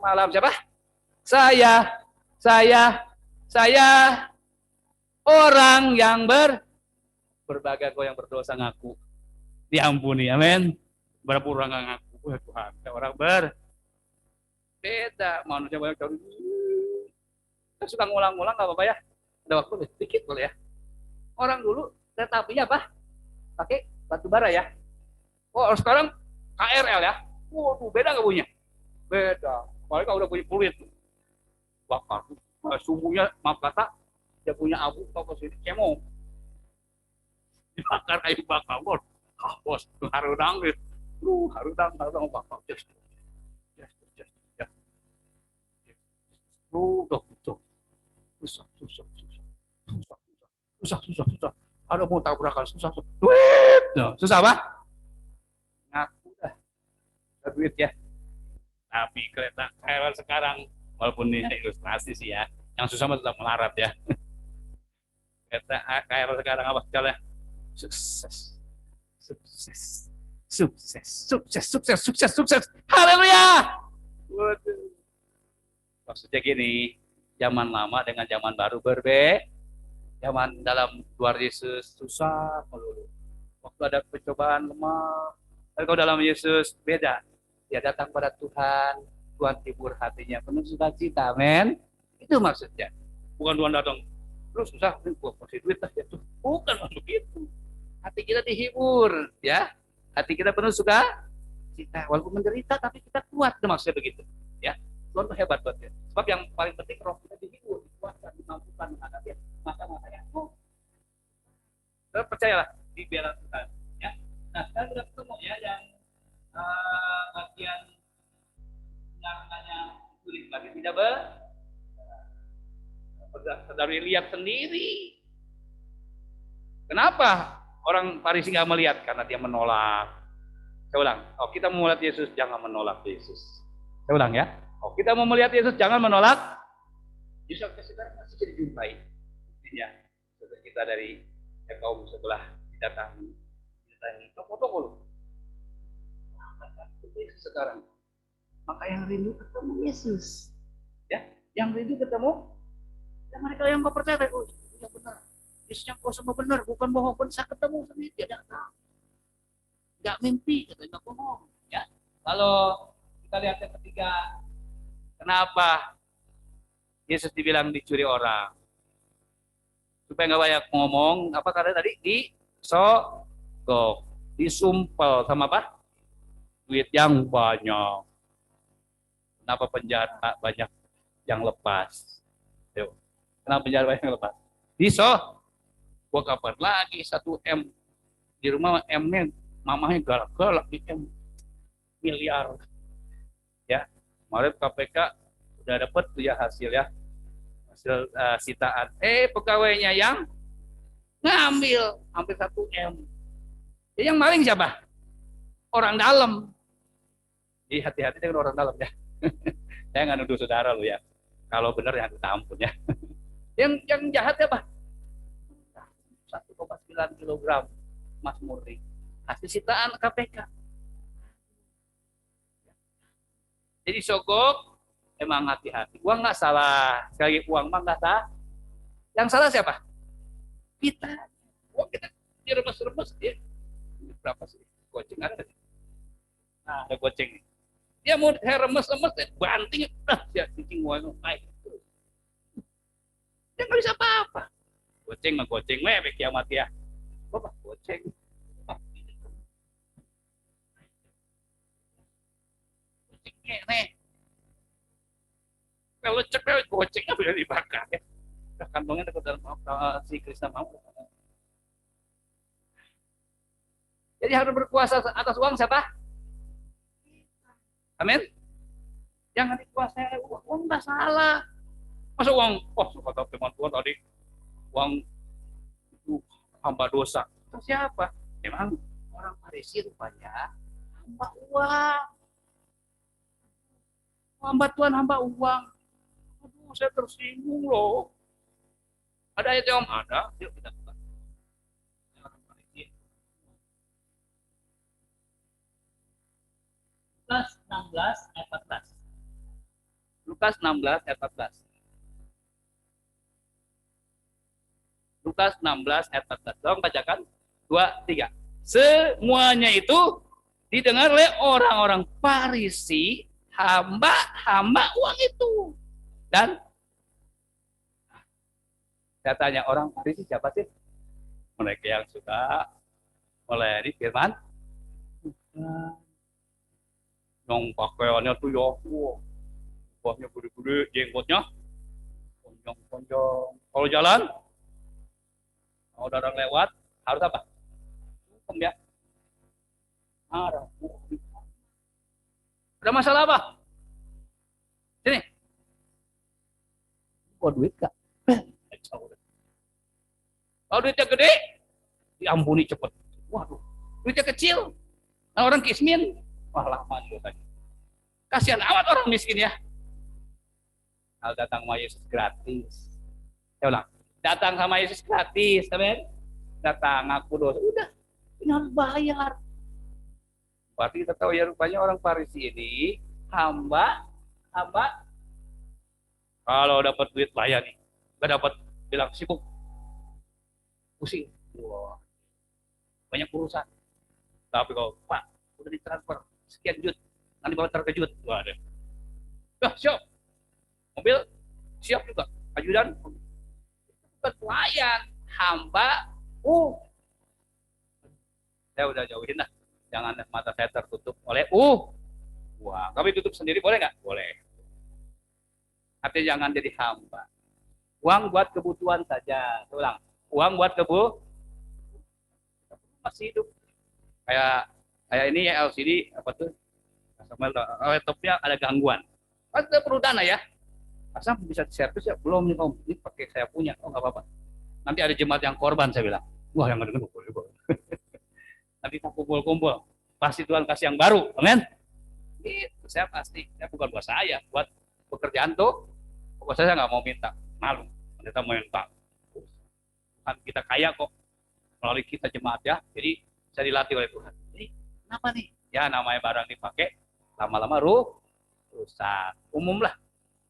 malam? Siapa? Saya orang yang berbagai kau yang berdosa ngaku diampuni, amin. Berapa orang nggak ngaku? Tuhan, ada orang beda manusia banyak cari. Kita suka ngulang-ngulang nggak apa-apa ya. Ada waktu sedikit boleh ya. Orang dulu kereta apinya apa? Pakai batu bara ya. Oh sekarang KRL ya. Waduh beda nggak punya? Beda. Paling kalau udah punya kulit bakar. Sumbunya maaf kata dia punya abu atau sini cemong. Dibakar kayu bakar bos. Bos harudang gitu. Harudang bakar. Just. Susah. Ada mau tabrakan susah. Duit. Susah apa? Ngaku dah. Duit ya. Tapi kereta KRL sekarang, walaupun ini ilustrasi sih ya, yang susah mah tetap melarat ya. Kereta KRL sekarang apa jalan? Sukses. Haleluya. Waduh. Maksudnya gini, zaman lama dengan zaman baru berbeda. Zaman dalam luar Yesus susah melulu. Waktu ada pencobaan lemah. Tapi kalau dalam Yesus beda. Dia datang pada Tuhan, Tuhan hibur hatinya, penuh sukacita, amin. Itu maksudnya. Bukan Tuhan datang, terus susah, gua kasih duit lah ya tuh. Bukan maksud itu. Hati kita dihibur, ya. Hati kita penuh sukacita. Walaupun menderita, tapi kita kuat. Itu maksudnya begitu, ya. Tuhan tuh hebat buat dia. Sebab yang paling penting roh kita dihibur, dikuatkan, dimampukan menghadapi masa-masa yang percayalah di bela Tuhan, ya. Nah, sekarang kita ketemu ya yang bagian yang namanya kulit bagi tidak saudari lihat sendiri. Kenapa orang Farisi nggak melihat? Karena dia menolak. Saya ulang. Oh, kita mau melihat Yesus, jangan menolak Yesus. Saya ulang ya. Oh, kita mau melihat Yesus, jangan menolak. Yesus sekarang masih dijumpai. Intinya, saudara kita dari kaum sebelah didatangi toko-toko loh. Yesus sekarang. Maka yang rindu ketemu Yesus. Ya, yang rindu ketemu. Dan mereka yang kau percaya, oh, ya benar. Yesus yang kau semua benar, bukan bohong pun saya ketemu sendiri, tidak tahu. Enggak mimpi, katanya enggak bohong. Ya, kalau kita lihat yang ketiga, kenapa Yesus dibilang dicuri orang? Supaya nggak banyak ngomong, apa kata tadi? Disogok, disumpel sama apa? Duit yang banyak. Kenapa penjahat banyak yang lepas? Yuk. Kenapa penjahat banyak yang lepas? Gua kapan lagi 1 M di rumah M-nya mamahnya galak-galak di M miliar. Ya, kemarin KPK udah dapat tuh ya hasil sitaan. Pegawainya yang ngambil hampir 1 M. Yang maling siapa? Orang dalam. Jadi hati-hati dengan orang dalam ya. Saya nggak nuduh saudara lu ya. Kalau benar ya kita ampun ya. Yang jahat apa? 1,9 kilogram emas murni. Hasil sitaan KPK. Jadi sogok emang hati-hati. Uang nggak salah. Sekali lagi uang mah nggak salah. Yang salah siapa? Kita. Uang kita diremes-remes ya. Berapa sih? Goceng ada. Nah, ada goceng nih. Dia mau remes-remes, banting, ya cicing uang naik. Dia nggak bisa apa-apa. Goceng mah goceng, mebek kiamat ya. Bapak goceng. Gocengnya nih. Kalau cek gocengnya bisa dibakar ya. Kantongnya dekat dalam si Krishna mau. Jadi harus berkuasa atas uang siapa? Amin. Jangan dikuasai uang nggak salah. Masa uang, kata teman Tuhan tadi, uang itu hamba dosa. Itu siapa? Memang orang Farisi rupanya hamba uang. hamba Tuhan, hamba uang. Aduh, saya tersinggung loh. Ada ayat yang ada, yuk kita buka. Lukas 16 ayat 14. Lukas 16 ayat 14. Lukas 16 ayat 14. Tolong bacakan. 2, 3. Semuanya itu didengar oleh orang-orang Farisi, hamba uang itu. Dan saya tanya, orang Farisi siapa sih? Mereka yang suka melayani firman. Yang pakaiannya tuh ya, wahnya gede-gede, jenggotnya panjang-panjang. Kalau jalan, kalau ada orang lewat, harus apa? Hukum ya. Ada masalah apa? Sini. Kok duit gak? Kalau duitnya gede, diampuni cepet. Waduh, duitnya kecil. Nah, orang kismin, wah lama juga. Kasihan amat orang miskin ya. Kalau datang sama Yesus gratis. Saya ulang, datang sama Yesus gratis, amin. Datang ngaku dosa, udah, ini harus bayar. Berarti kita tahu ya, rupanya orang Farisi ini hamba. Kalau dapat duit layani, nggak dapat bilang sibuk, pusing. Wah, banyak urusan. Tapi kalau Pak udah ditransfer sekian jut, nanti bawa terkejut. Wah, ada. Dah siap, mobil siap juga, ajudan. Bukan pelayan, hamba. Saya udah jauhin lah. Jangan mata saya tertutup oleh wah, tapi tutup sendiri boleh nggak? Boleh. Artinya jangan jadi hamba. Uang buat kebutuhan saja. Ulang. Uang buat masih hidup. Kayak ini ya LCD apa tuh? Laptopnya ada gangguan. Kan kita perlu dana ya. Masa bisa diservis ya? Belum nih Om. Ini pakai saya punya. Oh nggak apa-apa. Nanti ada jemaat yang korban saya bilang. Wah yang ngedeng boleh. Nanti kita kumpul-kumpul. Pasti Tuhan kasih yang baru. Amin. Itu saya pasti. Saya bukan buat saya. Buat pekerjaan tuh. Pokoknya saya nggak mau minta. Malu. Kita mau minta. Kan kita kaya kok. Melalui kita jemaat ya. Jadi saya dilatih oleh Tuhan. Jadi kenapa nih? Ya namanya barang dipakai. Lama-lama rusak. Umum lah.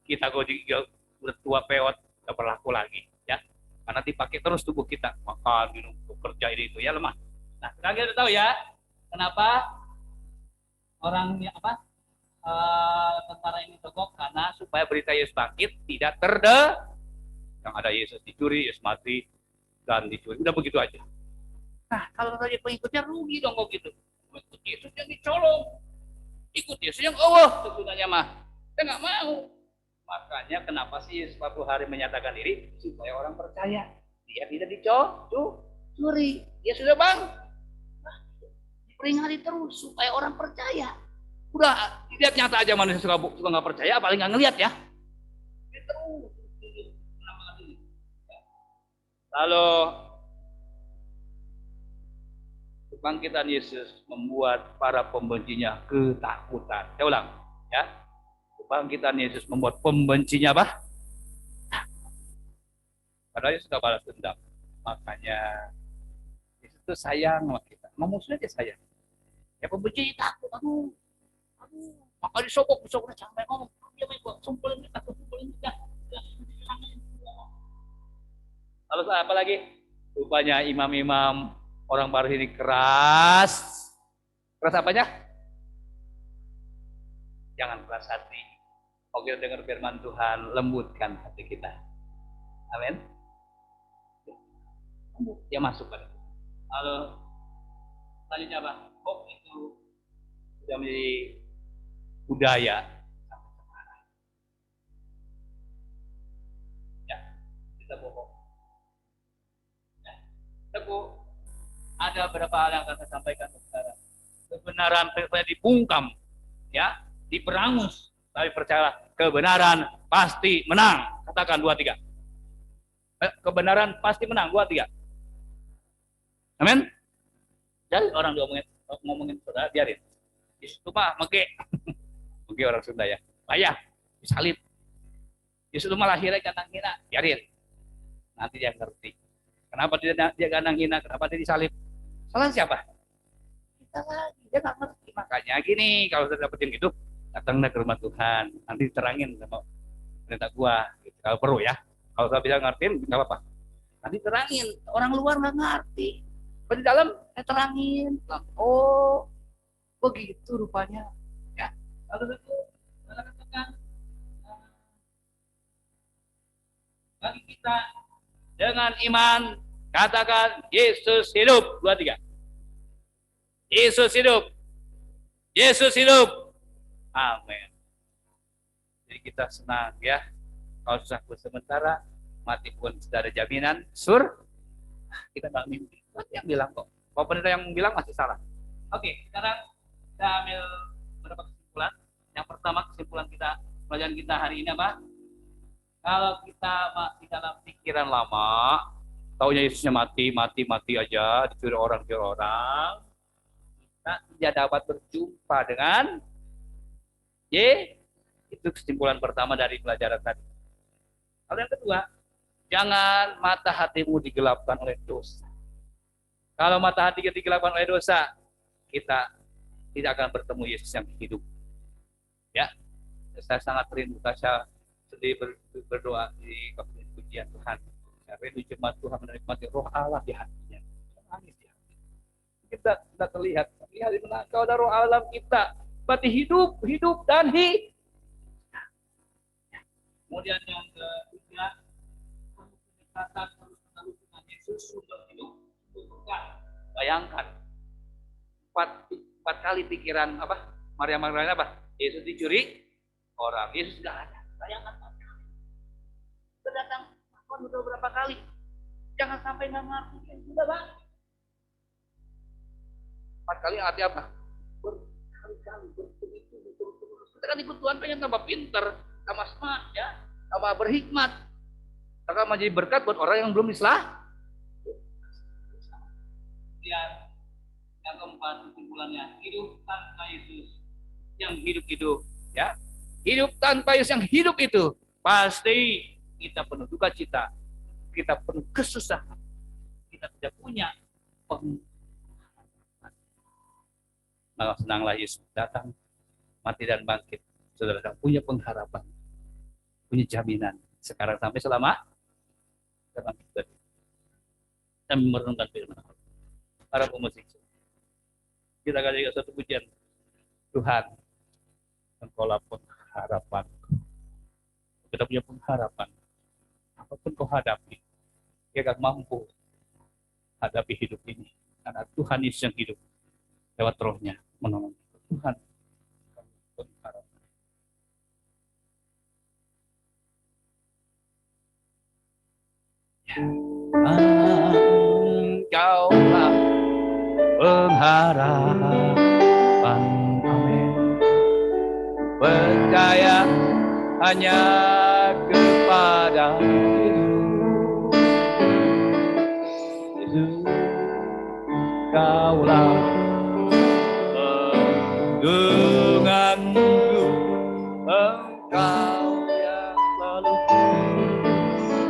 Kita udah tua peot. Gak berlaku lagi. Ya. Karena dipakai terus tubuh kita. Makan, minum, kerja ini itu ya lemah. Nah, sekarang kita tahu ya, kenapa orang tentara ini tegok, karena supaya berita Yesus bangkit tidak yang ada Yesus dicuri, Yesus mati dan dicuri, udah begitu aja. Nah, kalau tadi pengikutnya rugi dong kok gitu. Ikut Yesus yang dicolong, ikut Yesus yang sebenarnya mah, saya nggak mau. Makanya kenapa sih Yesus 40 hari menyatakan diri supaya orang percaya dia tidak dicuri. Ya sudah bang. Peringati terus supaya orang percaya. Udah lihat nyata aja manusia suka nggak percaya, apalagi nggak ngelihat ya. Terus. Lalu kebangkitan Yesus membuat para pembencinya ketakutan. Saya ulang, ya. Kebangkitan Yesus membuat pembencinya apa? Padahal Yesus sudah balas dendam. Makanya Yesus itu sayang sama kita. Musuhnya dia sayang. Ya pembenci takut, aduh, maka disogok sampai ngomong, dia main gua sumpulin kita. Lalu apa lagi? Rupanya imam-imam orang baru ini keras apanya? Jangan keras hati. Kalau kita dengar firman Tuhan, lembutkan hati kita. Amin. Dia masuk pada. Lalu selanjutnya apa? Itu sudah menjadi budaya. Ya, kita bohong. Ya, ada beberapa hal yang akan saya sampaikan sekarang. Kebenaran dibungkam, ya, diperangus. Tapi percayalah, kebenaran pasti menang. Katakan 2, 3. Kebenaran pasti menang, 2, 3. Amin. Jadi orang ngomongin saudara, biarin. Itu mah mege. Mege orang Sunda ya. bayang, disalib. Yesus malah gandang hina, biarin. Nanti dia ngerti. Kenapa dia gandang hina, kenapa dia disalib? Salah siapa? Kita lagi, dia nggak ngerti. Makanya gini, kalau sudah dapetin gitu, datanglah ke rumah Tuhan. Nanti diterangin sama perintah gua. Gitu. Kalau perlu ya. Kalau saya bisa ngertiin, nggak apa-apa. Nanti terangin, orang luar nggak ngerti. Kalau di dalam, terangin. Oh, begitu rupanya. Ya, lalu itu, katakan, bagi kita dengan iman, katakan Yesus hidup. 2, 3. Yesus hidup. Yesus hidup. Amin. Jadi kita senang ya. Kalau susah pun sementara, mati pun sudah ada jaminan. Kita nggak mimpi. Yang bilang kok. Kalau pendeta yang bilang masih salah. Oke, sekarang kita ambil beberapa kesimpulan. Yang pertama kesimpulan kita, pelajaran kita hari ini apa? Kalau kita masih dalam pikiran lama, taunya Yesusnya mati aja, dicuri orang, kita tidak dapat berjumpa dengan itu kesimpulan pertama dari pelajaran tadi. Kalau yang kedua, jangan mata hatimu digelapkan oleh dosa. Kalau mata hati kita digelapkan oleh dosa, kita tidak akan bertemu Yesus yang hidup. Ya, saya sangat rindu, saya sedih berdoa di waktu pujian Tuhan. Saya rindu jemaat Tuhan menikmati roh Allah di hatinya. Nangis di hati. Kita tidak terlihat di mana kau ada roh Allah kita. Berarti hidup dan hidup. Kemudian yang ketiga, pendekatan terus-menerus dengan Yesus sudah hidup. Bayangkan 4 kali pikiran apa? Maria Magdalena apa? Yesus dicuri orang, Yesus tidak ada. Bayangkan 4 kali. Sudah datang beberapa kali. Jangan sampai nggak ngerti. Sudah bang. 4 kali arti apa? Berkali-kali, berturut-turut. Kita kan ikut Tuhan pengen tambah pinter, tambah smart, ya, tambah berhikmat. Akan menjadi berkat buat orang yang belum Islam. Kemudian yang keempat kesimpulannya, hidup tanpa Yesus yang hidup, ya. Hidup tanpa Yesus yang hidup itu pasti kita penuh duka cita, kita penuh kesusahan, kita tidak punya pengharapan. Maka senanglah Yesus datang, mati dan bangkit. Saudara punya pengharapan, punya jaminan sekarang sampai selama kita merenungkan firman Allah. Para pemusik, kita kali satu pujian, Tuhan, Engkaulah pengharapan. Kita punya pengharapan. Apapun kau hadapi, kita akan mampu hadapi hidup ini. Karena Tuhan Yesus yang hidup lewat rohnya menolong. Tuhan, pengharapan. Engkaulah pengharapan. Amin. Percaya hanya kepada Yesus. Kaulah denganku, Engkau yang selalu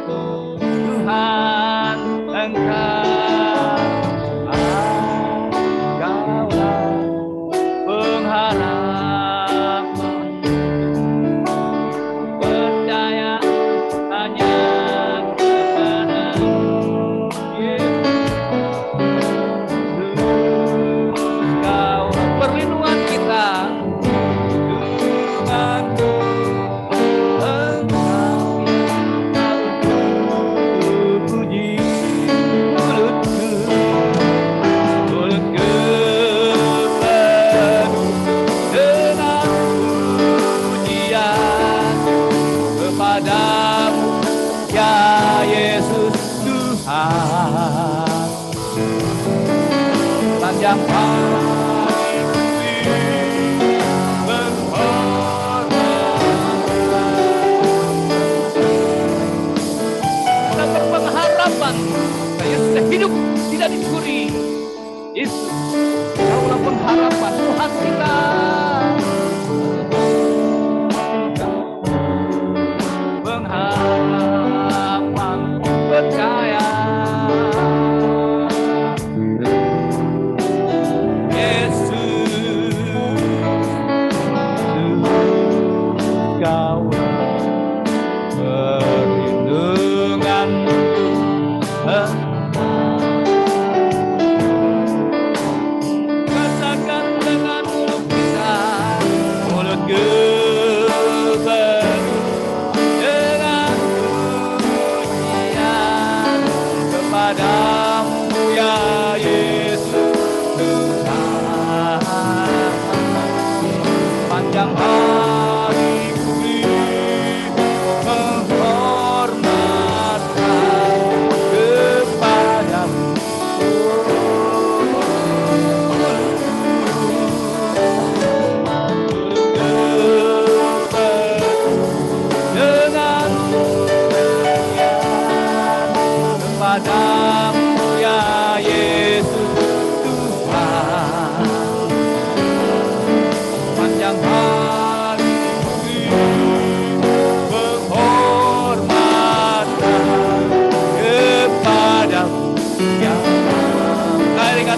Tuhan, Engkau. Yang berpengharapan saya sudah hidup tidak dicuri. Yesus, Kaulah pengharapan Tuhan kita.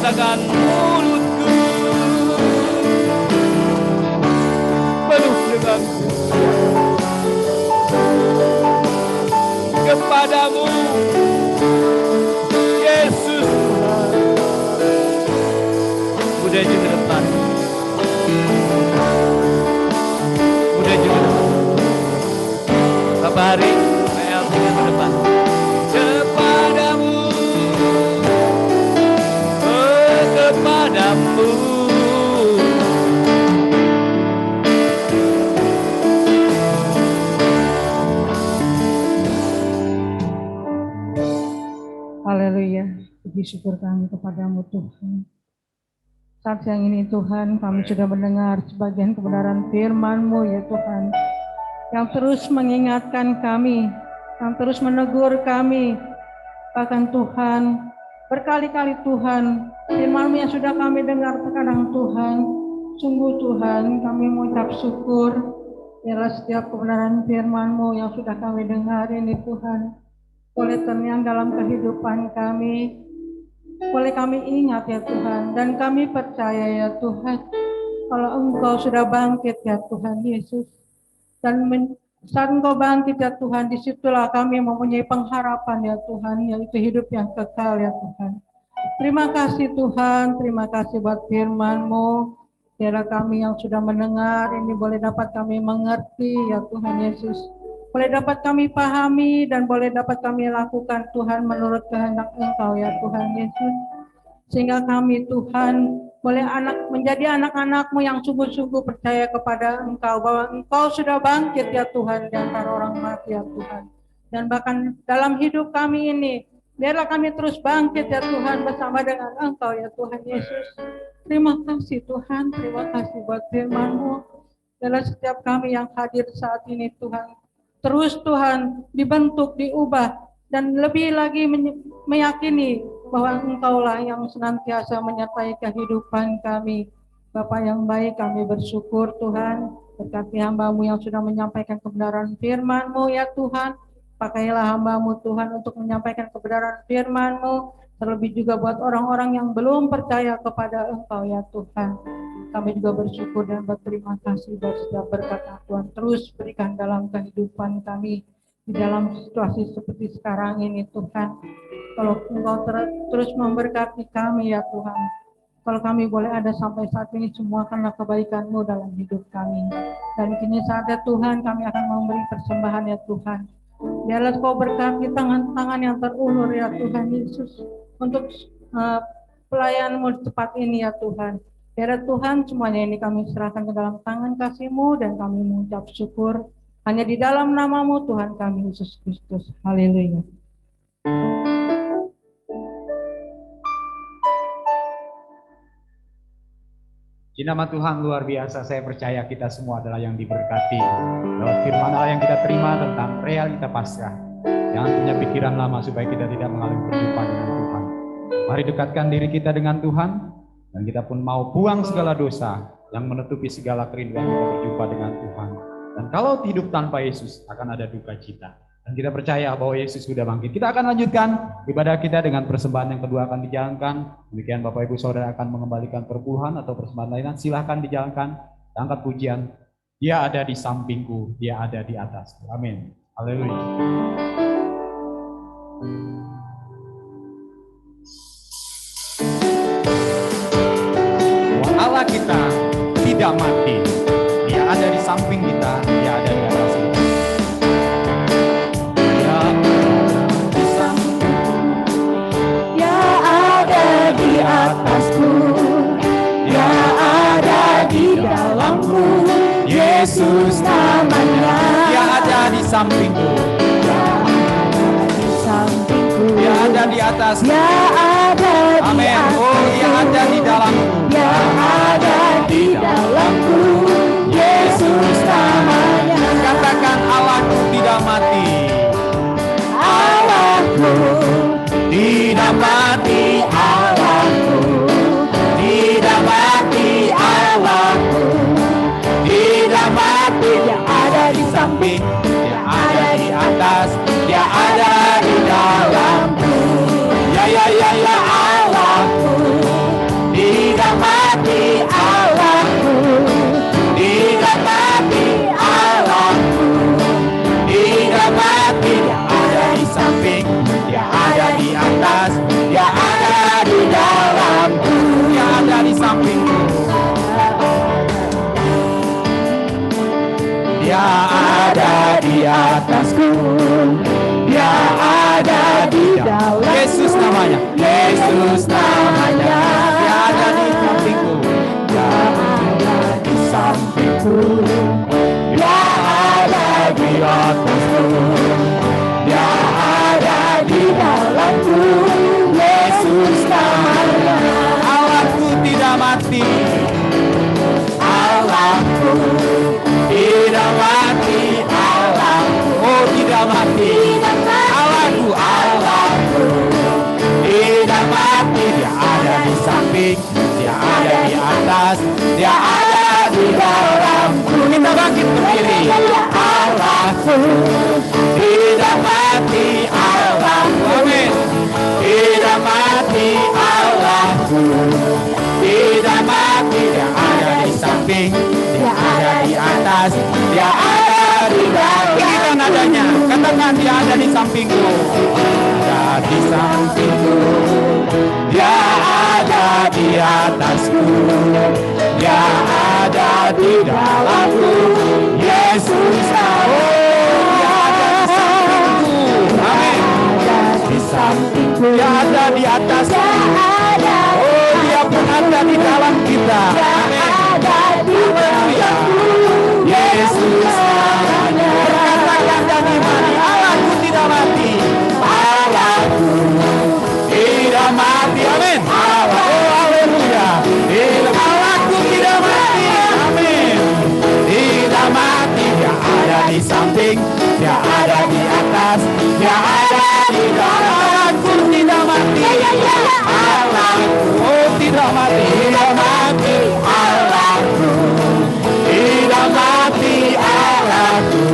katakan mulutku penuh dengan kepadamu Yesus Tuhan. Mudah juga depan. Mudah juga depan. Bapak Hari, PL ke depan. Kepadamu, kepadamu. Haleluya, puji syukur kami kepadamu Tuhan. Saat siang ini Tuhan, kami sudah mendengar sebagian kebenaran firman-Mu ya Tuhan, yang terus mengingatkan kami, yang terus menegur kami. Bahkan Tuhan, berkali-kali Tuhan, firman-Mu yang sudah kami dengar terkadang Tuhan, sungguh Tuhan, kami mengucap syukur, biarlah setiap kebenaran firman-Mu yang sudah kami dengar ini Tuhan, boleh ternyata dalam kehidupan kami, boleh kami ingat ya Tuhan, dan kami percaya ya Tuhan, kalau Engkau sudah bangkit ya Tuhan Yesus, dan saat Engkau bangkit ya Tuhan, disitulah kami mempunyai pengharapan ya Tuhan, yaitu hidup yang kekal ya Tuhan. Terima kasih Tuhan, terima kasih buat firman-Mu, biarlah kami yang sudah mendengar ini boleh dapat kami mengerti ya Tuhan Yesus, boleh dapat kami pahami dan boleh dapat kami lakukan Tuhan menurut kehendak Engkau ya Tuhan Yesus. Sehingga kami Tuhan boleh menjadi anak-anak-Mu yang sungguh-sungguh percaya kepada Engkau, bahwa Engkau sudah bangkit ya Tuhan di antara orang mati ya Tuhan. Dan bahkan dalam hidup kami ini, biarlah kami terus bangkit ya Tuhan bersama dengan Engkau ya Tuhan Yesus. Terima kasih Tuhan, terima kasih buat firman-Mu. Biarlah setiap kami yang hadir saat ini Tuhan, terus Tuhan dibentuk, diubah, dan lebih lagi meyakini bahwa Engkaulah yang senantiasa menyertai kehidupan kami. Bapa yang baik, kami bersyukur Tuhan, berkati hamba-Mu yang sudah menyampaikan kebenaran firman-Mu ya Tuhan. Pakailah hamba-Mu Tuhan untuk menyampaikan kebenaran firman-Mu, terlebih juga buat orang-orang yang belum percaya kepada Engkau ya Tuhan. Kami juga bersyukur dan berterima kasih buat setiap berkat Tuhan terus berikan dalam kehidupan kami di dalam situasi seperti sekarang ini Tuhan. Kalau Engkau terus memberkati kami ya Tuhan. Kalau kami boleh ada sampai saat ini semua karena kebaikan-Mu dalam hidup kami. Dan kini saatnya Tuhan kami akan memberi persembahan ya Tuhan. Biarlah Kau berkati tangan-tangan yang terulur ya Tuhan Yesus untuk pelayan-Mu cepat ini ya Tuhan. Biarlah Tuhan semuanya ini kami serahkan ke dalam tangan kasih-Mu dan kami mengucap syukur hanya di dalam nama-Mu Tuhan kami Yesus Kristus. Haleluya. Di nama Tuhan luar biasa, saya percaya kita semua adalah yang diberkati. Lewat firman Allah yang kita terima tentang realita Paskah. Jangan punya pikiran lama supaya kita tidak mengalami perjumpaan dengan Tuhan. Mari dekatkan diri kita dengan Tuhan. Dan kita pun mau buang segala dosa yang menutupi segala kerinduan kita berjumpa dengan Tuhan. Dan kalau hidup tanpa Yesus akan ada duka cita. Dan kita percaya bahwa Yesus sudah bangkit. Kita akan lanjutkan ibadah kita dengan persembahan yang kedua akan dijalankan. Demikian Bapak Ibu Saudara akan mengembalikan perpuluhan atau persembahan lainnya. Silahkan dijalankan. Angkat pujian. Dia ada di sampingku, Dia ada di atas. Amin. Haleluya. Allah kita tidak mati, Dia ada di samping kita, Dia ada di atas kita. Dia di sampingku, Dia ada di atasku, Dia ada di dalamku, Yesus namanya. Dia ada di sampingku, Dia ada di sampingku, Dia ada di atas. Dia ada di Amin. atasku, Oh, Dia ada di dalamku. Dia ada di dalamku, Yesus namanya. Katakan Allahku tidak mati, Allahku tidak mati, Allahku tidak mati, Allahku tidak mati. Dia ada di samping, Dia ada di atas, Dia ada di dalamku. ya atasku, Dia ada di dalam. Yesus namanya. Yesus namanya. Dia ada di sampingku. Dia ada di sampingku, Dia ada di atasku, Dia ada di dalamku. Yesus namanya. Allahku tidak mati. Allahku tidak mati, Allahku Oh, tidak mati. Allahku, Allahku tidak mati. Dia ada di samping, Dia ada di atas, Dia ada di dalamku. Kita bangkit berdiri. Allahku tidak mati, Allahku Amin. tidak mati, Allahku tidak mati. Dia ada di samping, Dia ada di atas, Dia ada di dalam. Tinggikan nadanya. Katakan Dia ada di sampingku. Ada di sampingku, Dia ada di atasku, Dia ada di dalamku. Yesus Dia ada di sampingku. Amin. di sampingku, Dia ada di atasku. ada Oh, Dia pun ada di dalam kita. Amin. di dalamku. Yesus namanya. Katakan dan imani, Allahku tidak mati. Allahku tidak mati. Amin. Oh, haleluya. Allahku tidak mati. Amin. Tidak mati. Dia ada di samping, Dia ada di atas, Dia ada di dalam. Allahku tidak mati. Allahku Oh, tidak mati. tidak mati. Allahku tidak mati. Allahku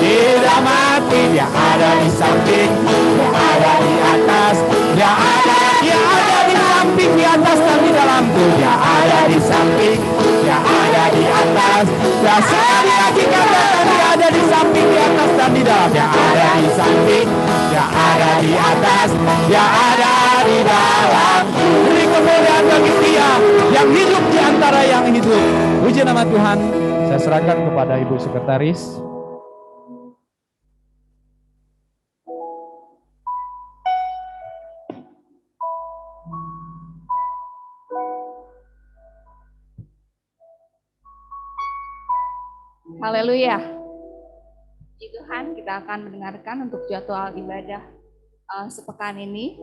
tidak mati. Dia ada di samping, Dia ada di atas, Dia ada Dia ada di samping, di atas dan di dalamku. Dia ada di samping, Dia ada di atas. Dia Sekali lagi katakan, Dia ada di samping, di atas dan di dalam. Dia ada di samping, Dia ada di atas, Dia ada di dalam. Beri kemuliaan bagi Dia yang hidup di antara yang hidup. Puji nama Tuhan. Saya serahkan kepada Ibu Sekretaris. Haleluya. Puji Tuhan, kita akan mendengarkan untuk jadwal ibadah sepekan ini.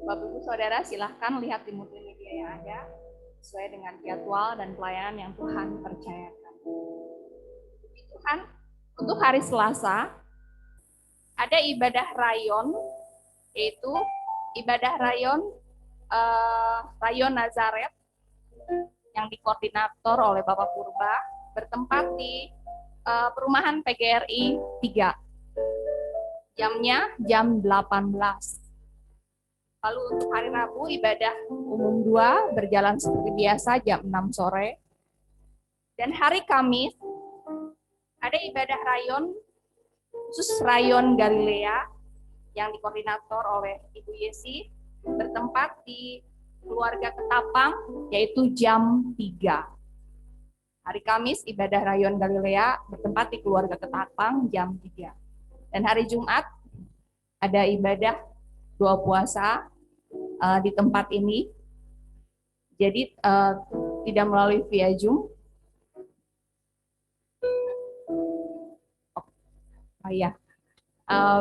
Bapak Ibu Saudara, silahkan lihat di multimedia yang ada sesuai dengan jadwal dan pelayanan yang Tuhan percayakan. Puji Tuhan, untuk hari Selasa ada ibadah rayon, yaitu ibadah rayon Rayon Nazaret yang dikoordinator oleh Bapak Purba, bertempat di Perumahan PGRI 3. Jamnya jam 18. Lalu untuk hari Rabu ibadah umum 2 berjalan seperti biasa jam 6 sore. Dan hari Kamis ada ibadah rayon khusus Rayon Galilea yang dikoordinator oleh Ibu Yesi, bertempat di keluarga Ketapang yaitu jam 3. Hari Kamis ibadah Rayon Galilea bertempat di keluarga Ketapang jam 3. Dan hari Jumat ada ibadah doa puasa di tempat ini. Jadi tidak melalui via Zoom. Oh iya.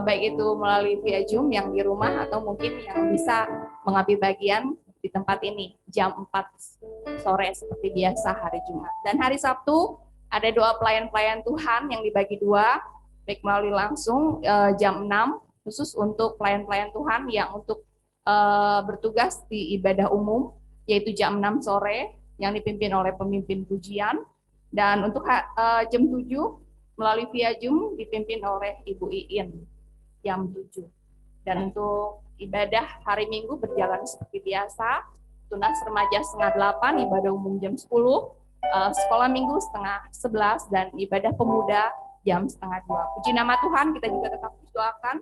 Baik itu melalui via Zoom yang di rumah atau mungkin yang bisa mengambil bagian di tempat ini jam 4 sore seperti biasa hari Jumat. Dan hari Sabtu ada doa pelayan-pelayan Tuhan yang dibagi 2, baik melalui langsung jam 6 khusus untuk pelayan-pelayan Tuhan yang untuk bertugas di ibadah umum yaitu jam 6 sore yang dipimpin oleh pemimpin pujian, dan untuk jam 7 melalui via Zoom dipimpin oleh Ibu Iin jam 7. Dan untuk ibadah hari Minggu berjalan seperti biasa, tunas remaja setengah 8, ibadah umum jam 10, sekolah minggu setengah 11, dan ibadah pemuda jam setengah 2. Puji nama Tuhan, kita juga tetap berdoakan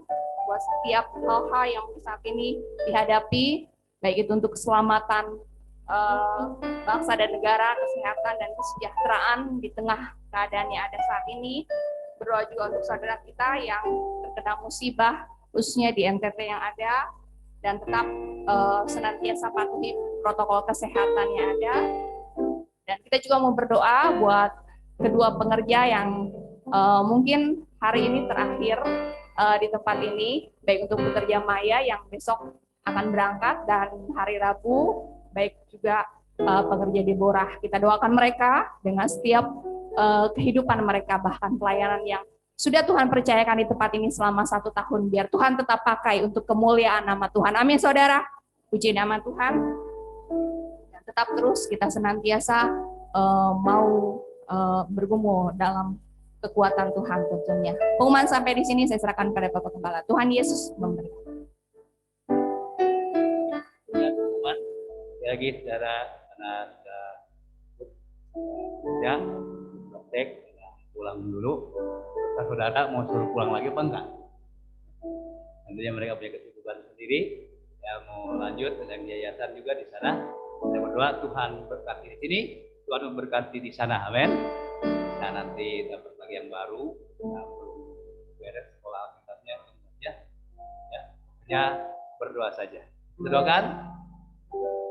buat setiap hal-hal yang saat ini dihadapi, baik itu untuk keselamatan bangsa dan negara, kesehatan dan kesejahteraan di tengah keadaan yang ada saat ini, berdoa juga untuk saudara kita yang terkena musibah, khususnya di NTT yang ada, dan tetap senantiasa patuhi protokol kesehatan yang ada. Dan kita juga mau berdoa buat kedua pengerja yang mungkin hari ini terakhir di tempat ini, baik untuk pekerja Maya yang besok akan berangkat, dan hari Rabu, baik juga pekerja Deborah. Kita doakan mereka dengan setiap kehidupan mereka, bahkan pelayanan yang sudah Tuhan percayakan di tempat ini selama 1 tahun, biar Tuhan tetap pakai untuk kemuliaan nama Tuhan. Amin saudara, puji nama Tuhan. Dan tetap terus kita senantiasa mau bergumul dalam kekuatan Tuhan tentunya. Pengumuman sampai di sini saya serahkan pada Bapak Gembala. Tuhan Yesus memberkati. Lagi saudara, karena ya praktek pulang dulu. Saudara mau suruh pulang lagi apa enggak? Tentunya mereka punya kesibukan sendiri. Ya mau lanjut dan yayasan juga di sana. Saya berdoa Tuhan berkati di sini, Tuhan memberkati di sana. Amin. Nah nanti dapat lagi yang baru, belum beres sekolah aktivitasnya ya berdoa saja. Berdoakan.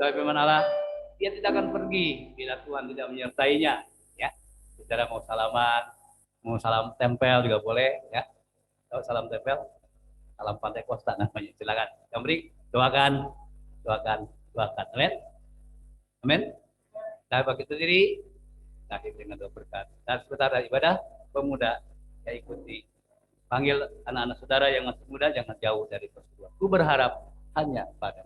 Doa firman Allah, dia tidak akan pergi bila Tuhan tidak menyertainya. Ya, saudara mau salaman, mau salam tempel juga boleh. Ya, kalau salam tempel, salam pantai kosta namanya. Silakan. Yang beri, doakan. Amin. Amin. Nah, bagi itu sendiri, akhir dengan doa berkat. Dan sebentar ibadah pemuda yang ikuti. Panggil anak-anak saudara yang masih muda, jangan jauh dari persekutuan. Ku berharap hanya pada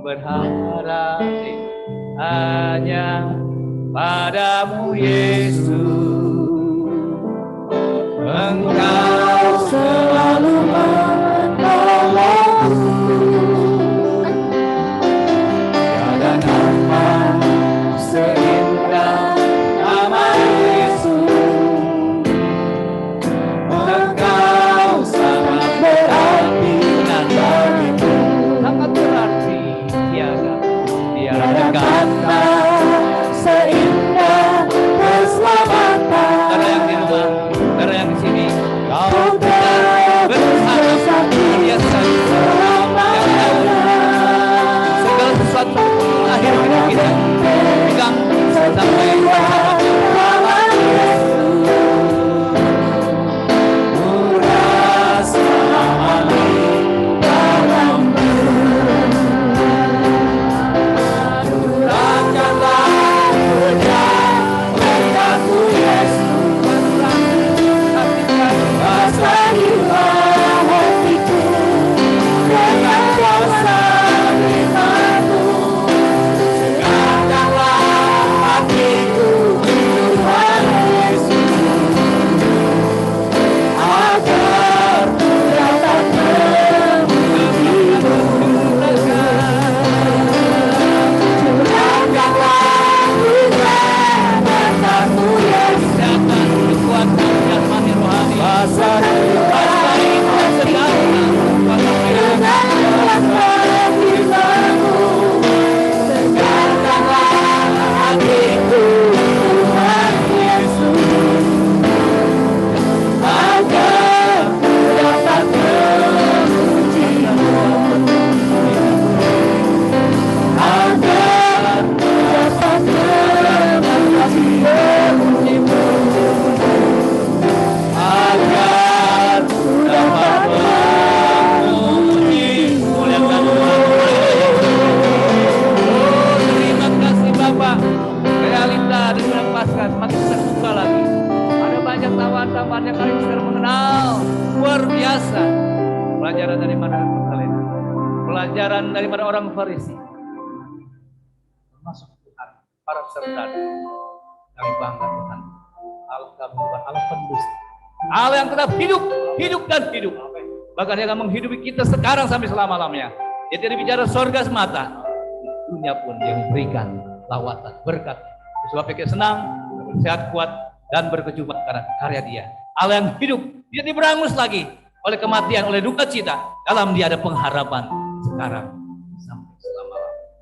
berharap hanya padamu Yesus, Engkau selalu menolongku. Tiada nama seindah nama Yesus, Engkau sangat berarti bagiku, sangat berarti. Tiada kata seindah keselamatan. Saudara yang di rumah, saudara yang di sini, kau tidak berharap dia selama segala sesuatu akhir hidup kita pegang sampai pelajaran daripada orang Farisi, termasuk Tuhan, para peserta. Kami bangga Tuhan, Allah kami bukan Allah pendusta, Allah yang tetap hidup dan hidup. Bahkan Dia akan menghidupi kita sekarang sampai selama-lamanya. Dia tidak bicara surga semata, dunia pun Dia memberikan lawatan berkat. Sebab kita senang, sehat, kuat, dan berkecukupan karena karya Dia. Allah yang hidup, Dia diberangus lagi oleh kematian, oleh duka cita. Dalam Dia ada pengharapan sekarang sampai selama-lamanya.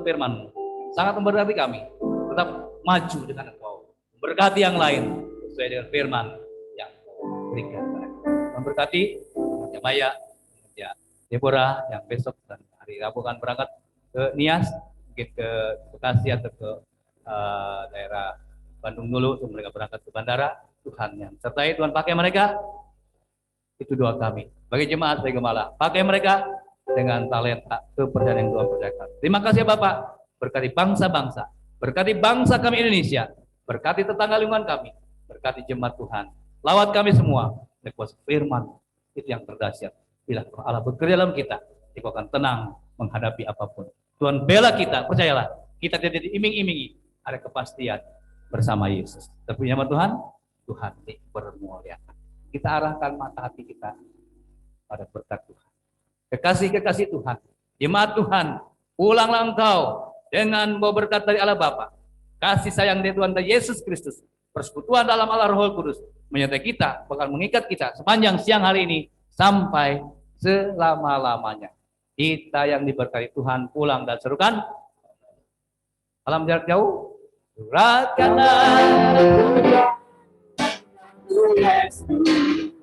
firman sangat memberkati kami. Tetap maju dengan Engkau, memberkati yang lain sesuai dengan firman yang Kau berikan. Memberkati ya Maya, ya Deborah yang besok dan hari Rabu akan berangkat ke Nias, mungkin ke Bekasi atau ke daerah Bandung dulu, untuk mereka berangkat ke bandara. Tuhan yang sertai, Tuhan pakai mereka. Itu doa kami. Bagi jemaat, bagi gembala, pakai mereka dengan talenta kepercayaan yang Tuhan percayakan. Terima kasih Bapak, berkati bangsa-bangsa, berkati bangsa kami Indonesia, berkati tetangga lingkungan kami, berkati jemaat Tuhan. Lawat kami semua, kuasa firman itu yang terdahsyat. Bila Allah bekerja dalam kita, kita akan tenang menghadapi apapun. Tuhan bela kita, percayalah, kita tidak diiming-imingi, ada kepastian bersama Yesus. Tapi nama Tuhan, Tuhan dipermuliakan. Kita arahkan mata hati kita pada berkat Tuhan. Kekasih-kekasih Tuhan, jemaat Tuhan, ulanglah engkau dengan bawa berkat dari Allah Bapa, kasih sayang dari Tuhan Yesus Kristus, persekutuan dalam Allah Roh Kudus, menyertai kita, bakal mengikat kita sepanjang siang hari ini sampai selama-lamanya. Kita yang diberkati Tuhan pulang dan serukan alam jarak jauh, surahkanlah Yesus.